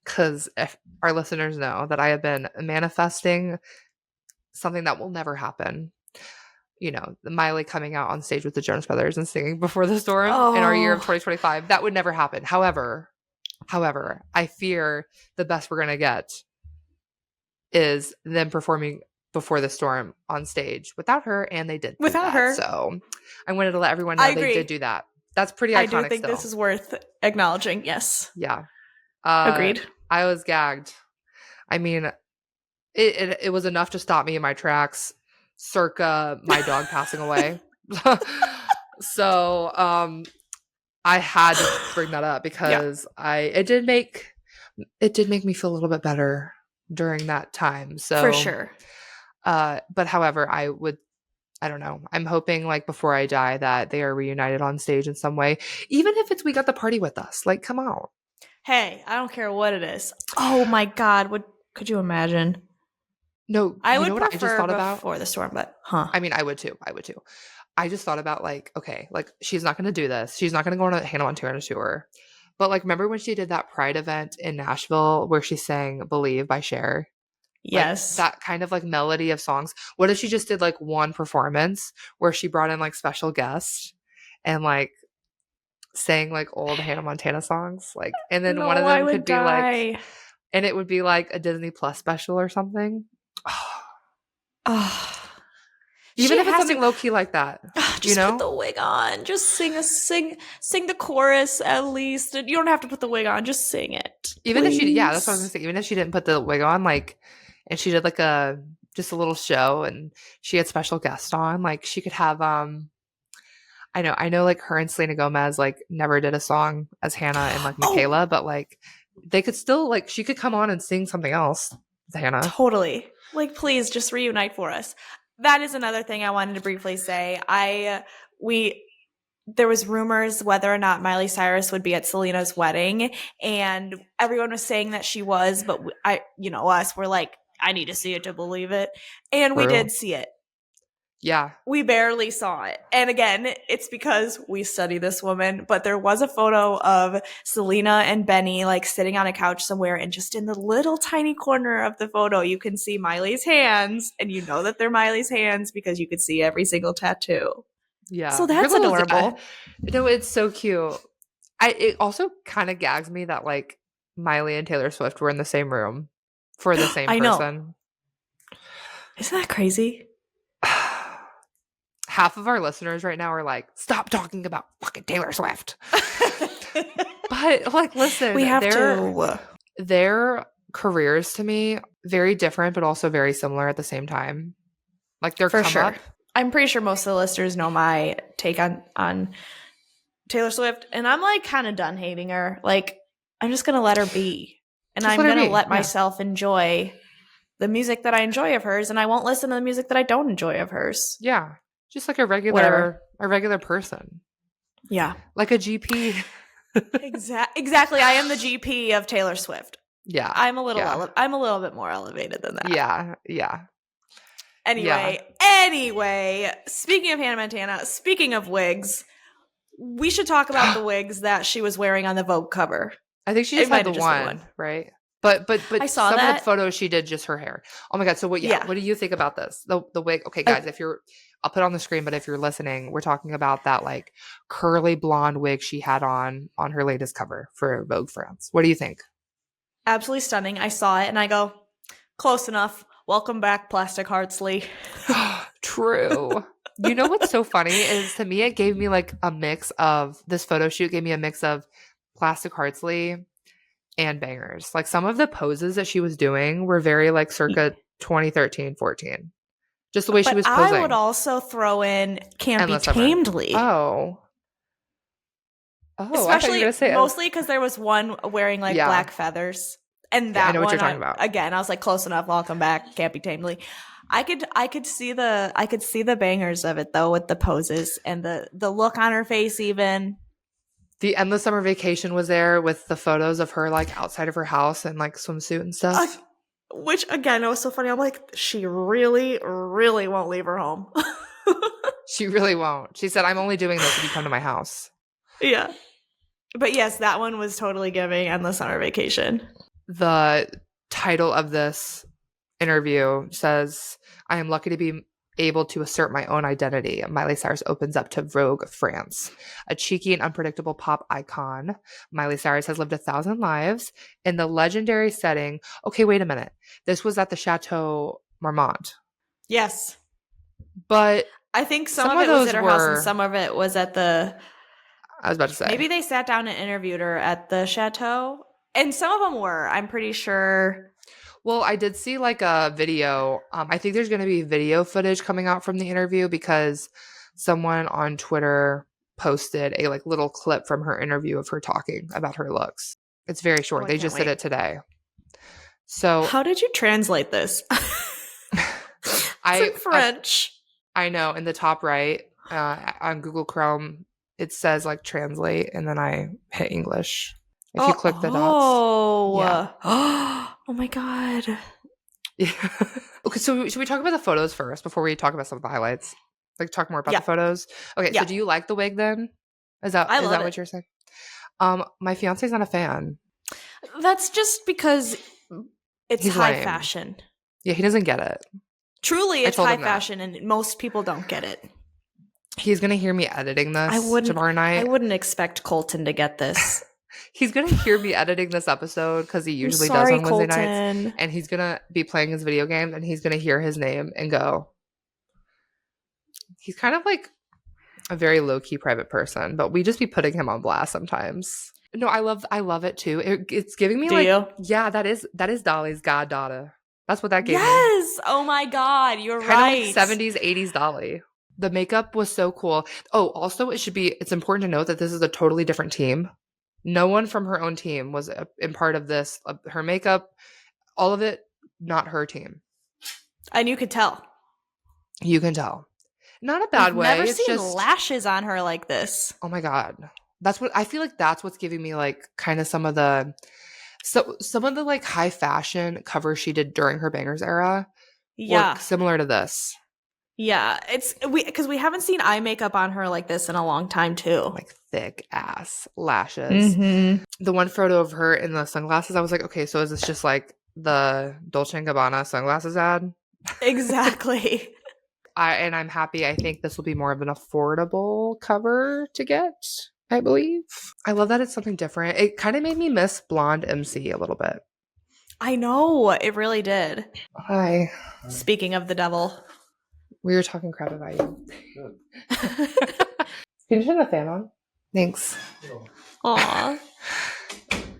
because if our listeners know that I have been manifesting something that will never happen. Miley coming out on stage with the Jonas Brothers and singing Before the Storm in our year of 2025. That would never happen. However, I fear the best we're going to get is them performing Before the Storm on stage without her, and they did without her. So I wanted to let everyone know they did do that. That's pretty iconic. I do think this is worth acknowledging. Yes. Yeah. Agreed. I was gagged. I mean, it was enough to stop me in my tracks, circa my dog passing away. So I had to bring that up because it did make me feel a little bit better during that time. So for sure. But however, I don't know. I'm hoping like before I die that they are reunited on stage in some way, even if it's We Got the Party With Us. Like, come on. Hey, I don't care what it is. Oh my God, could you imagine? No, I would know what I just thought about Before the Storm, but I mean, I would too. I just thought about like, okay, like she's not going to do this. She's not going to go on a Hannah Montana tour. But like, remember when she did that Pride event in Nashville where she sang "Believe" by Cher? Yes, like, that kind of like melody of songs. What if she just did like one performance where she brought in like special guests and like sang like old Hannah Montana songs, like, and then one of them could be like, and it would be like a Disney Plus special or something. Even if it's something low key like that, just put the wig on. Just sing the chorus at least. You don't have to put the wig on. Just sing it. Even if she, that's what I was gonna say. Even if she didn't put the wig on, like, and she did like just a little show, and she had special guests on, like she could have I know, like her and Selena Gomez like never did a song as Hannah and like Michaela, but like they could still like she could come on and sing something else with Hannah. Totally. Like, please just reunite for us. That is another thing I wanted to briefly say. There was rumors whether or not Miley Cyrus would be at Selena's wedding, and everyone was saying that she was, but we're like, I need to see it to believe it. And we did see it. Yeah. We barely saw it. And again, it's because we study this woman, but there was a photo of Selena and Benny like sitting on a couch somewhere, and just in the little tiny corner of the photo, you can see Miley's hands, and you know that they're Miley's hands because you could see every single tattoo. Yeah. So that's Her little adorable. No, it's so cute. It also kind of gags me that like Miley and Taylor Swift were in the same room for the same I know. person. Isn't that crazy? Half of our listeners right now are like, stop talking about fucking Taylor Swift. But like, listen, We have to. Their careers to me, very different, but also very similar at the same time. Like their For come sure. up. I'm pretty sure most of the listeners know my take on Taylor Swift, and I'm like kind of done hating her. Like, I'm just gonna let her be, and I'm gonna let myself enjoy the music that I enjoy of hers, and I won't listen to the music that I don't enjoy of hers. Yeah, just like a regular person. Yeah, like a GP. Exactly. I am the GP of Taylor Swift. Yeah, I'm a little bit more elevated than that. Yeah. Anyway, speaking of Hannah Montana, speaking of wigs, we should talk about the wigs that she was wearing on the Vogue cover. I think she just had the one, right? But I saw some that. of the photos she did just her hair. Oh my god! So what do you think about this? The wig? Okay, guys, I'll put it on the screen, but if you're listening, we're talking about that like curly blonde wig she had on her latest cover for Vogue France. What do you think? Absolutely stunning. I saw it and I go, close enough. Welcome back, Plastic Hearts Lee. True. You know what's so funny is to me it gave me like a mix of this photo shoot gave me a mix of Plastic Hearts Lee and Bangers. Like some of the poses that she was doing were very like circa 2013, 14. Just the way she was posing. I would also throw in Can't Be Tamed Lee. Oh, especially mostly because there was one wearing like black feathers. And that I know what you're talking about. Again, I was like, close enough. Welcome back. Can't Be Tamed Lee. I could see the bangers of it though with the poses and the look on her face even. The Endless Summer Vacation was there with the photos of her like outside of her house and like swimsuit and stuff. Which again, it was so funny. I'm like, she really, really won't leave her home. She really won't. She said, I'm only doing this if you come to my house. Yeah. But yes, that one was totally giving Endless Summer Vacation. The title of this interview says, I am lucky to be able to assert my own identity. Miley Cyrus opens up to Vogue France. A cheeky and unpredictable pop icon, Miley Cyrus has lived 1,000 lives in the legendary setting. Okay, wait a minute. This was at the Chateau Marmont. Yes. But I think some of it was at her house and some of it was at the... I was about to say. Maybe they sat down and interviewed her at the Chateau. And some of them were, I'm pretty sure. Well, I did see like a video. I think there's going to be video footage coming out from the interview because someone on Twitter posted a like little clip from her interview of her talking about her looks. It's very short. They just did it today. So how did you translate this? It's in French. I know. In the top right on Google Chrome, it says like translate, and then I hit English. If you click the dots. Oh my god. Yeah. Okay, so should we talk about the photos first before we talk about some of the highlights? Like talk more about the photos? Okay, so do you like the wig then? Is that what you're saying? My fiance's not a fan. That's just because it's high fashion. Yeah, he doesn't get it. Truly, it's high fashion and most people don't get it. He's going to hear me editing this tomorrow night. I wouldn't expect Colton to get this. He's going to hear me editing this episode because he usually does on Wednesday nights. And he's going to be playing his video game and he's going to hear his name and go. He's kind of like a very low-key private person, but we just be putting him on blast sometimes. No, I love it too. It's giving me yeah, that is Dolly's goddaughter. That's what that gave me. Yes. Oh my God. You're right. Like 70s, 80s Dolly. The makeup was so cool. Oh, also it's important to note that this is a totally different team. No one from her own team was in part of this. Her makeup, all of it, not her team. And you could tell. You can tell. Not a bad way. I've never seen lashes on her like this. Oh my God. That's what I feel like that's what's giving me like kind of some of the like high fashion covers she did during her Bangers era. Yeah. Were similar to this. Yeah, because we haven't seen eye makeup on her like this in a long time too. Like thick ass lashes. Mm-hmm. The one photo of her in the sunglasses, I was like, okay, so is this just like the Dolce & Gabbana sunglasses ad? Exactly. I'm happy. I think this will be more of an affordable cover to get, I believe. I love that it's something different. It kind of made me miss Blonde MC a little bit. I know, it really did. Hi. Speaking of the devil. We were talking crap about you. Can you turn the fan on? Thanks. Aw.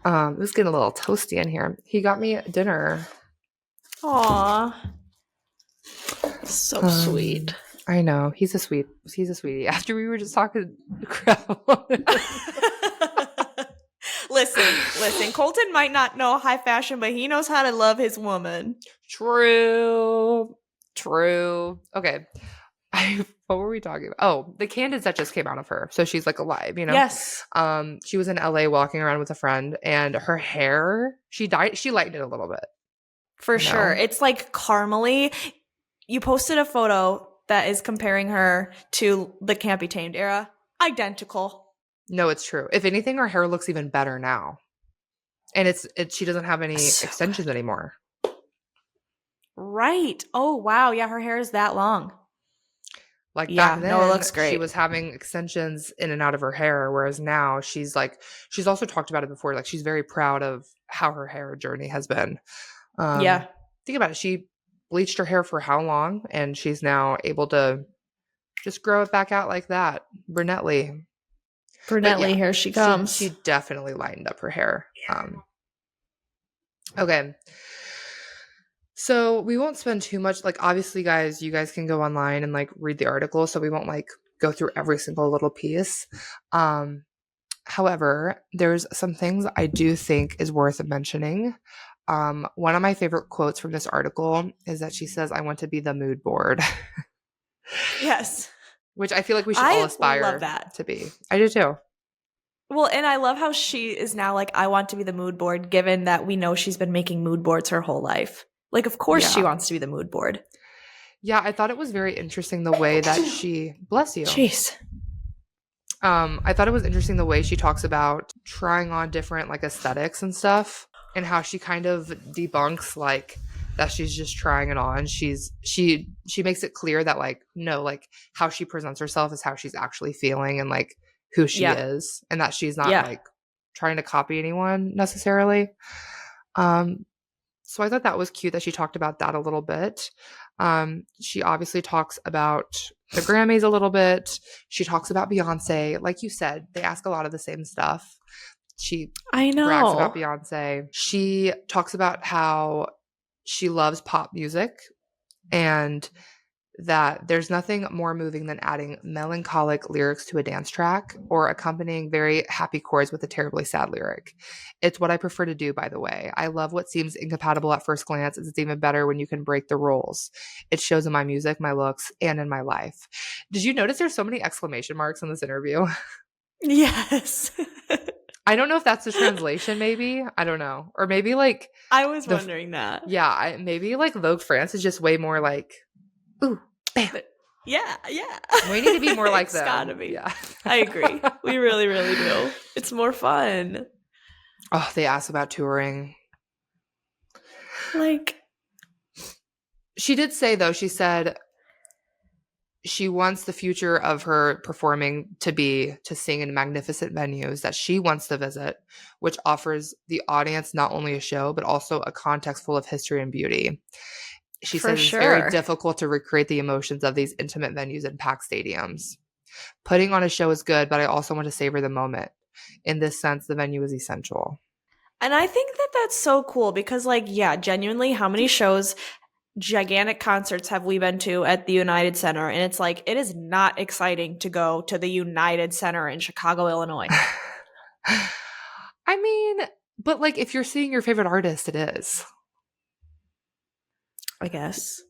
It was getting a little toasty in here. He got me dinner. Aw. So sweet. I know. He's a sweetie. After we were just talking crap. Listen. Colton might not know high fashion, but he knows how to love his woman. True. Okay. What were we talking about? Oh, the candids that just came out of her. So she's like alive, you know? Yes. She was in LA walking around with a friend, and her hair, she lightened it a little bit. For sure. It's like caramely. You posted a photo that is comparing her to the Can't Be Tamed era. Identical. No, it's true. If anything, her hair looks even better now. And she doesn't have any extensions anymore. Right. Oh, wow. Yeah, her hair is that long. Like back then, it looks great. She was having extensions in and out of her hair, whereas now she's also talked about it before. Like, she's very proud of how her hair journey has been. Think about it. She bleached her hair for how long? And she's now able to just grow it back out like that. Brunetly, here she comes. She definitely lightened up her hair. Okay. So we won't spend too much, like, obviously, guys, you guys can go online and like read the article, so we won't like go through every single little piece. However, there's some things I do think is worth mentioning. One of my favorite quotes from this article is that she says, "I want to be the mood board." Yes. Which I feel like we should all aspire to be. I do too. Well, and I love how she is now like, I want to be the mood board, given that we know she's been making mood boards her whole life. Like, of course she wants to be the mood board. Yeah, I thought it was very interesting the way that she... Bless you. Jeez. I thought it was interesting the way she talks about trying on different like aesthetics and stuff, and how she kind of debunks like that she's just trying it on. She makes it clear that like, no, like how she presents herself is how she's actually feeling and like who she is, and that she's not like trying to copy anyone necessarily. So I thought that was cute that she talked about that a little bit. She obviously talks about the Grammys a little bit. She talks about Beyonce. Like you said, they ask a lot of the same stuff. She brags about Beyonce. She talks about how she loves pop music and that there's nothing more moving than adding melancholic lyrics to a dance track or accompanying very happy chords with a terribly sad lyric. It's what I prefer to do, by the way. I love what seems incompatible at first glance. It's even better when you can break the rules. It shows in my music, my looks, and in my life. Did you notice there's so many exclamation marks in this interview? Yes. I don't know if that's the translation, maybe. I don't know. Or maybe like... I was wondering that. Yeah, maybe like Vogue France is just way more like... Ooh, bam. Yeah. We need to be more like that. It's gotta be. Yeah. I agree. We really, really do. It's more fun. Oh, they asked about touring. Like, she did say, though, she said she wants the future of her performing to sing in magnificent venues that she wants to visit, which offers the audience not only a show, but also a context full of history and beauty. She says it's very difficult to recreate the emotions of these intimate venues and packed stadiums. Putting on a show is good, but I also want to savor the moment. In this sense, the venue is essential. And I think that that's so cool because, like, yeah, genuinely, how many shows, gigantic concerts have we been to at the United Center? And it's like, it is not exciting to go to the United Center in Chicago, Illinois. I mean, but like, if you're seeing your favorite artist, it is. I guess.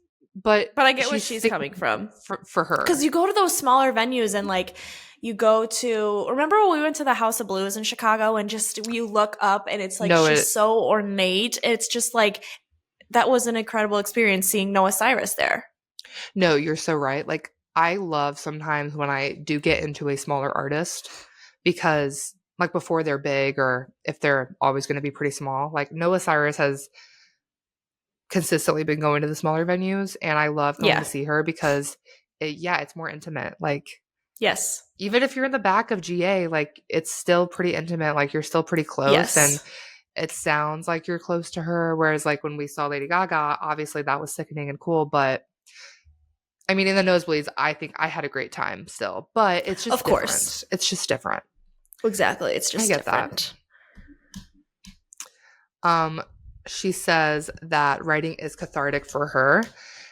But I get where she's coming from. For her. Because you go to those smaller venues and like you go to, remember when we went to the House of Blues in Chicago and just you look up and it's like she's so ornate. It's just like, that was an incredible experience seeing Noah Cyrus there. No, you're so right. Like, I love sometimes when I do get into a smaller artist because like before they're big or if they're always going to be pretty small, like Noah Cyrus has consistently been going to the smaller venues, and I love going to see her because it's more intimate. Like, yes, even if you're in the back of GA, like, it's still pretty intimate. Like, you're still pretty close, and it sounds like you're close to her. Whereas, like, when we saw Lady Gaga, obviously that was sickening and cool, but I mean, in the nosebleeds, I think I had a great time still, but it's just of course, it's just different. Exactly, it's just different. She says that writing is cathartic for her.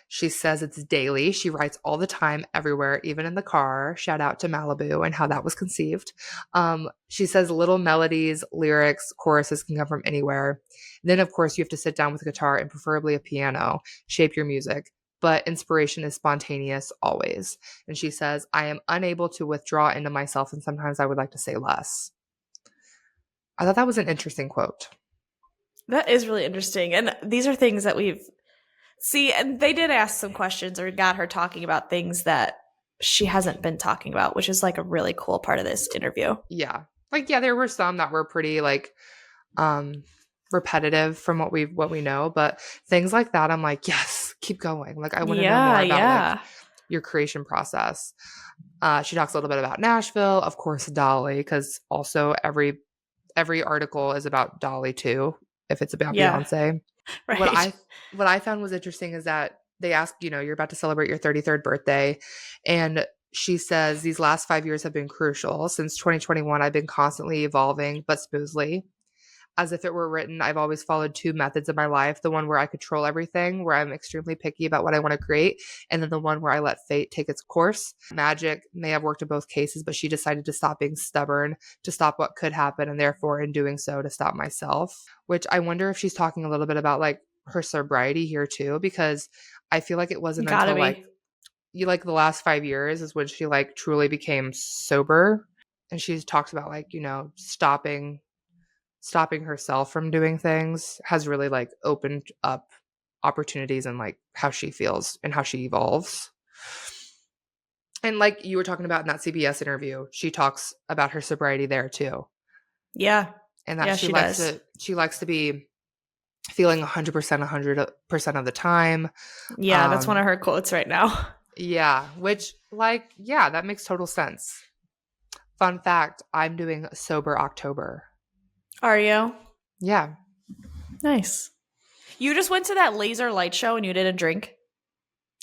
She says it's daily. She writes all the time, everywhere, even in the car. Shout out to Malibu and how that was conceived. She says little melodies, lyrics, choruses can come from anywhere. Then, of course, you have to sit down with a guitar and preferably a piano, shape your music. But inspiration is spontaneous always. And she says, I am unable to withdraw into myself, and sometimes I would like to say less. I thought that was an interesting quote. That is really interesting. And these are things that and they did ask some questions or got her talking about things that she hasn't been talking about, which is like a really cool part of this interview. Yeah. Like, there were some that were pretty like repetitive from what we know, but things like that, I'm like, yes, keep going. Like, I want to know more about like your creation process. She talks a little bit about Nashville, of course, Dolly, because also every article is about Dolly too, if it's about Beyonce. Right. What I found was interesting is that they asked, you're about to celebrate your 33rd birthday, and she says these last 5 years have been crucial. Since 2021, I've been constantly evolving, but smoothly. As if it were written, I've always followed two methods in my life. The one where I control everything, where I'm extremely picky about what I want to create, and then the one where I let fate take its course. Magic may have worked in both cases, but she decided to stop being stubborn, to stop what could happen, and therefore, in doing so, to stop myself. Which I wonder if she's talking a little bit about like her sobriety here too, because I feel like it wasn't until like the last 5 years is when she like truly became sober. And she talks about like, stopping herself from doing things has really like opened up opportunities and like how she feels and how she evolves. And like you were talking about in that CBS interview, she talks about her sobriety there too. Yeah. And that she likes to be feeling 100%, 100% of the time. Yeah, that's one of her quotes right now. Yeah, which like, that makes total sense. Fun fact, I'm doing Sober October. Are you? Yeah. Nice. You just went to that laser light show and you didn't drink?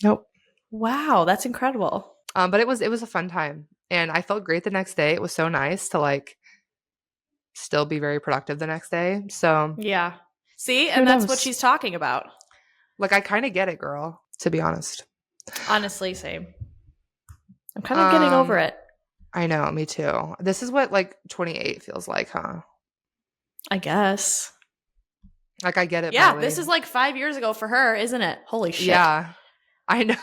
Nope. Wow, that's incredible. But it was a fun time, and I felt great the next day. It was so nice to like still be very productive the next day. So yeah. See, and that's what she's talking about. Like, I kind of get it, girl, to be honest. Honestly, same. I'm kind of getting over it. I know, me too. This is what like 28 feels like, huh? I guess. Like, I get it. Yeah, Miley. This is like 5 years ago for her, isn't it? Holy shit. Yeah, I know.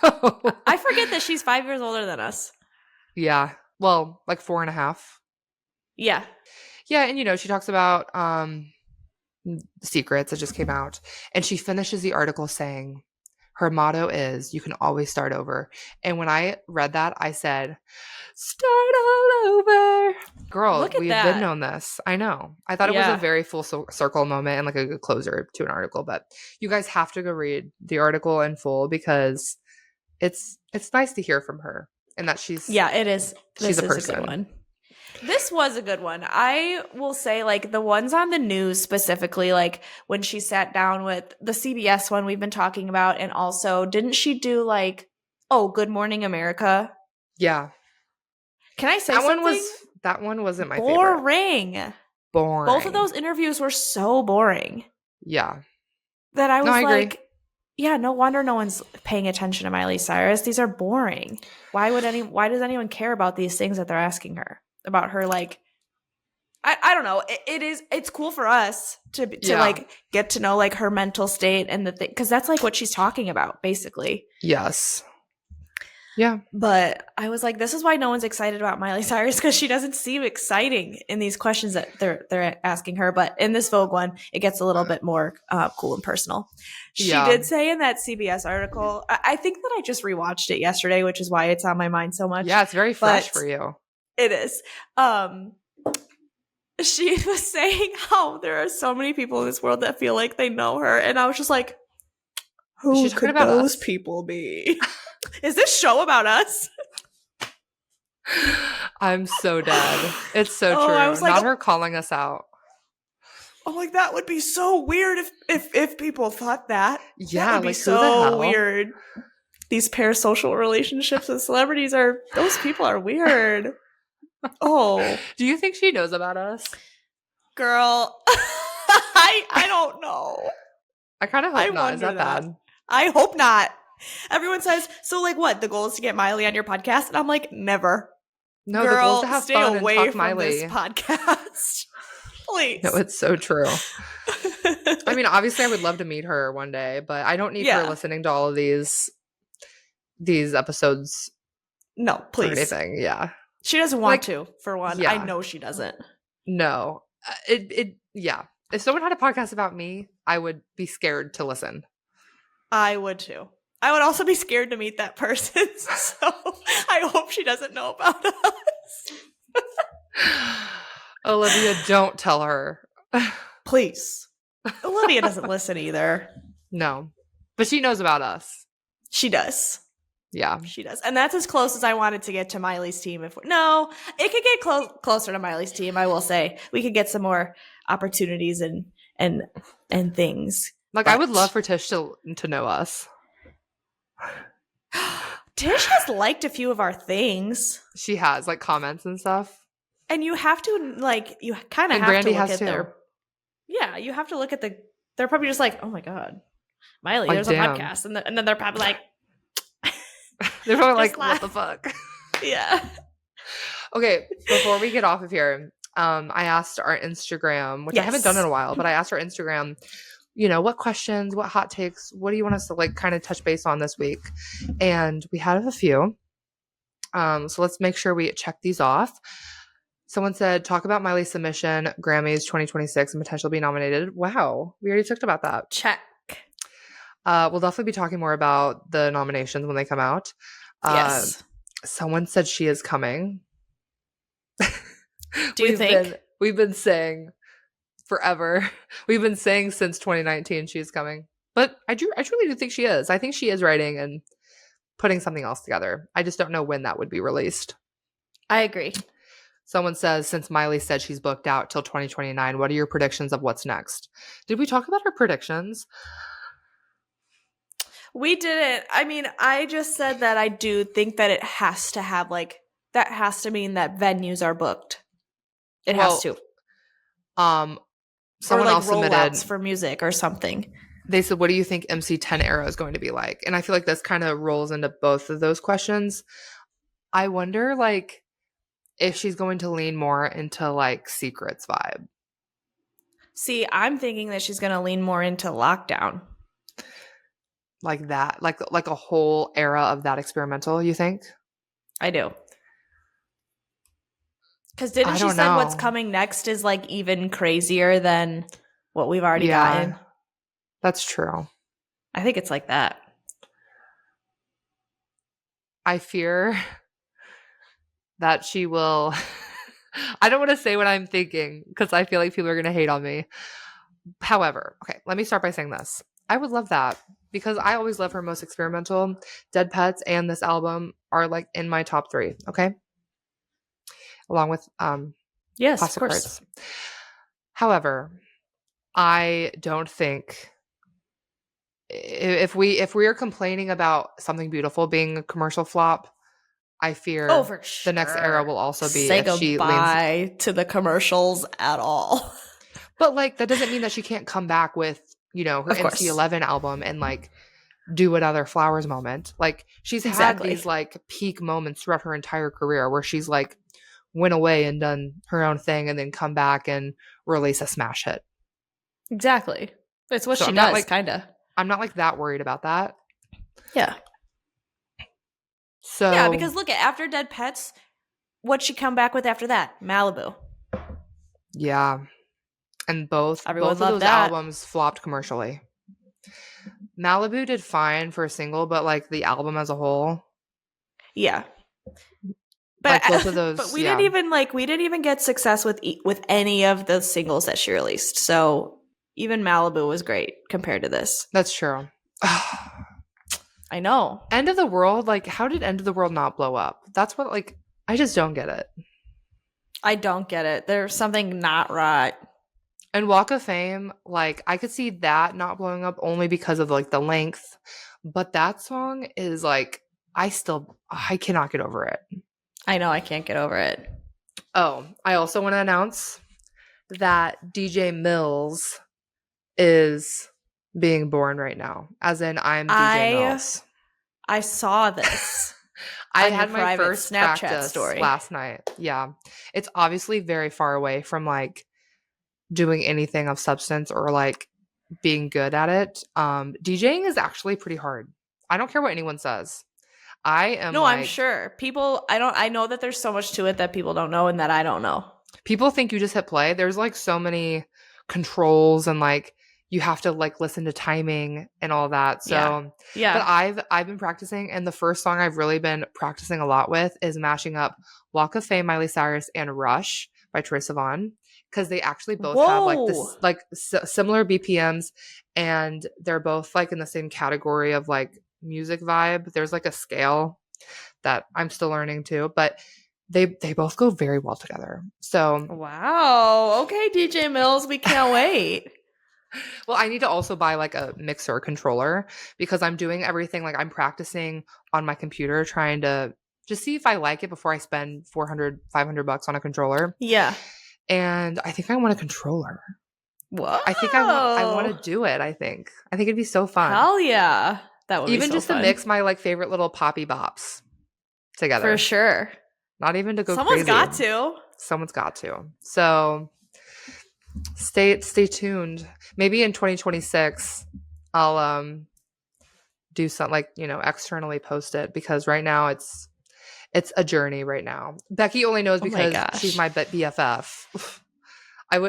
I forget that she's 5 years older than us. Yeah. Well, like 4.5. Yeah. Yeah, and she talks about Secrets that just came out, and she finishes the article saying her motto is, you can always start over. And when I read that, I said, start all over. Girl, we've been known this. I know. I thought it was a very full circle moment and like a good closer to an article, but you guys have to go read the article in full because it's nice to hear from her and that she's it is. She's a person. A good one. This was a good one. I will say, like, the ones on the news specifically, like when she sat down with the CBS one we've been talking about, and also didn't she do like, Good Morning America? Yeah. Can I say something? That one wasn't my boring. Favorite. Boring. Both of those interviews were so boring. Yeah. That I was like, yeah, no wonder no one's paying attention to Miley Cyrus. These are boring. Why does anyone care about these things that they're asking her? About her, like, I don't know. It's cool for us to like get to know like her mental state and the thing, because that's like what she's talking about basically. Yes. Yeah. But I was like, this is why no one's excited about Miley Cyrus, because she doesn't seem exciting in these questions that they're asking her. But in this Vogue one, it gets a little bit more cool and personal. She did say in that CBS article, I think that I just rewatched it yesterday, which is why it's on my mind so much. Yeah, it's very fresh for you. It is. She was saying how there are so many people in this world that feel like they know her. And I was just like, Who She's talking could about those us. people be? Is this show about us? I'm so dead. It's so Oh, true. I was like, Not her calling us out. Oh, like that would be so weird if people thought that. Yeah, that would be like, who the so hell? weird. These parasocial relationships with celebrities those people are weird. Oh, Do you think she knows about us? girl, I don't know. I kind of hope not. Is that bad? I hope not. Everyone says, so like what? The goal is to get Miley on your podcast? And I'm like, never. No, girl, the goal is to have stay fun away and talk from Miley. this podcast. Please. No, it's so true. I mean, obviously I would love to meet her one day, but I don't need her listening to all of these episodes. No, please. Or anything. Yeah. She doesn't want to, for one. Yeah. I know she doesn't. No. Yeah. If someone had a podcast about me, I would be scared to listen. I would too. I would also be scared to meet that person. So I hope she doesn't know about us. Olivia, don't tell her. Please. Olivia doesn't listen either. No. But she knows about us. She does. Yeah. She does. And that's as close as I wanted to get to Miley's team. No, it could get closer to Miley's team, I will say. We could get some more opportunities and things. Like, I would love for Tish to know us. Tish has liked a few of our things. She has, like, comments and stuff. And you have to, like, you kind of have Brandy to look has at too. their... Yeah, you have to look at they're probably just like, oh my God, Miley, like, there's damn. a podcast. And then they're probably like... They're probably like, what the fuck? Yeah. Okay, before we get off of here, I asked our Instagram, which I haven't done in a while, but I asked our Instagram, what questions, what hot takes, what do you want us to like kind of touch base on this week? And we had a few. So let's make sure we check these off. Someone said, talk about Miley's submission, Grammys 2026, and potentially be nominated. Wow, we already talked about that. Check. We'll definitely be talking more about the nominations when they come out. Yes. Someone said she is coming. Do you think? We've been saying forever. We've been saying since 2019 she's coming. But I truly do think she is. I think she is writing and putting something else together. I just don't know when that would be released. I agree. Someone says, since Miley said she's booked out till 2029, what are your predictions of what's next? Did we talk about our predictions? We didn't. I mean, I just said that I do think that it has to have that has to mean that venues are booked. It has to. Someone or else submitted rollouts for music or something. They said, what do you think MC10 era is going to be like? And I feel like this kind of rolls into both of those questions. I wonder if she's going to lean more into Secrets vibe. See, I'm thinking that she's going to lean more into Lockdown. Like that, like a whole era of that experimental, you think? I do. Because didn't she say what's coming next is even crazier than what we've already gotten? That's true. I think it's like that. I fear that she will. I don't want to say what I'm thinking because I feel like people are going to hate on me. However, okay, let me start by saying this. I would love that because I always love her most experimental. Dead Pets and this album are in my top 3, okay? Along with yes, Plastic of course. Hearts. However, I don't think if we are complaining about Something Beautiful being a commercial flop, I fear for sure. the next era will also be Say if she goodbye leans to the commercials at all. But that doesn't her MC 11 album and do another Flowers moment. She's had these peak moments throughout her entire career where she's went away and done her own thing and then come back and release a smash hit. Exactly. It's what she I'm does, kind of. I'm not that worried about that. Yeah. So yeah, because look at after Dead Pets, what'd she come back with after that? Malibu. Yeah. And both of those albums flopped commercially. Malibu did fine for a single, but the album as a whole. Yeah. But both of those, but we didn't even get success with any of the singles that she released. So even Malibu was great compared to this. That's true. I know. End of the World, like, how did End of the World not blow up? That's what, like, I just don't get it. I don't get it. There's something not right. And Walk of Fame, like, I could see that not blowing up only because of, like, the length. But that song is, like, I cannot get over it. I know, I can't get over it. Oh, I also want to announce that DJ Mills is being born right now. As in, I'm DJ Mills. I saw this. I had my first Snapchat practice story last night. Yeah. It's obviously very far away from, like, doing anything of substance or, like, being good at it. DJing is actually pretty hard. I don't care what anyone says. I'm sure. I know that there's so much to it that people don't know and that I don't know. People think you just hit play. There's, like, so many controls and, like, you have to, like, listen to timing and all that. So yeah. But I've been practicing, and the first song I've really been practicing a lot with is mashing up Walk of Fame, Miley Cyrus, and Rush by Troye Sivan, because they actually both have, like, this, like, similar BPMs, and they're both, like, in the same category of, like, music vibe. There's, like, a scale that I'm still learning too, but they both go very well together. So wow. Okay, DJ Mills, we can't wait. Well, I need to also buy, like, a mixer controller because I'm doing everything, like, I'm practicing on my computer trying to just see if I like it before I spend $400-$500 on a controller. Yeah. And I think I want a controller. Whoa. I think I want to do it. I think it'd be so fun. Hell yeah. That would even be so just fun. To mix my, like, favorite little poppy bops together. For sure. Not even to go Someone's crazy. got to. Someone's got to. So stay tuned. Maybe in 2026 I'll do something, like, you know, externally post it, because right now it's a journey right now. Becky only knows because she's my BFF. I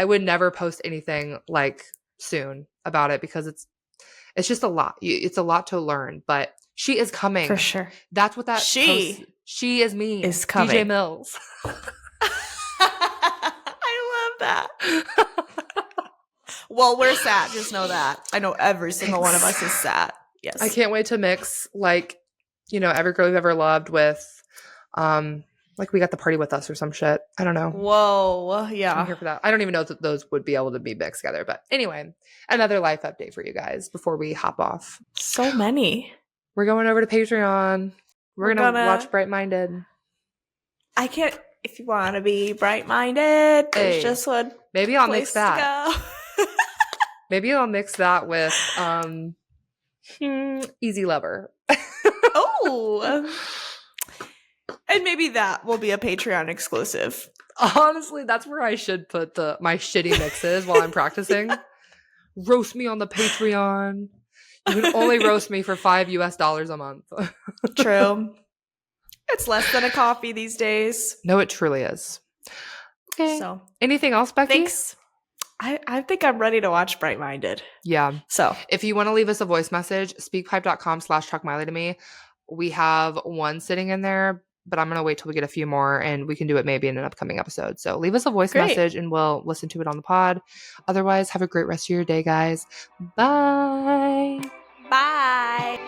would never post anything, like, soon about it because it's just a lot. It's a lot to learn, but she is coming. For sure. That's what that she is me. Is coming. DJ Mills. I love that. Well, we're sad. Just know that. I know every single one of us is sad. Yes. I can't wait to mix, like, you know, every girl you've ever loved with, like, We Got the Party With Us or some shit. I don't know. Whoa. Yeah. I'm here for that. I don't even know that those would be able to be mixed together. But anyway, another life update for you guys before we hop off. So many. We're going over to Patreon. We're gonna watch Bright Minded. I can't. If you want to be bright-minded, there's just one. Maybe I'll mix that. Maybe I'll mix that with Easy Lover. Oh. And maybe that will be a Patreon exclusive. Honestly, that's where I should put my shitty mixes while I'm practicing. Roast me on the Patreon. You can only roast me for $5 a month. True. It's less than a coffee these days. No, it truly is. Okay. So, anything else, Becky? Thanks. I think I'm ready to watch Bright Minded. Yeah. So if you want to leave us a voice message, speakpipe.com/talkmileytomepodcast. We have one sitting in there, but I'm going to wait till we get a few more, and we can do it maybe in an upcoming episode. So leave us a voice message and we'll listen to it on the pod. Otherwise, have a great rest of your day, guys. Bye. Bye.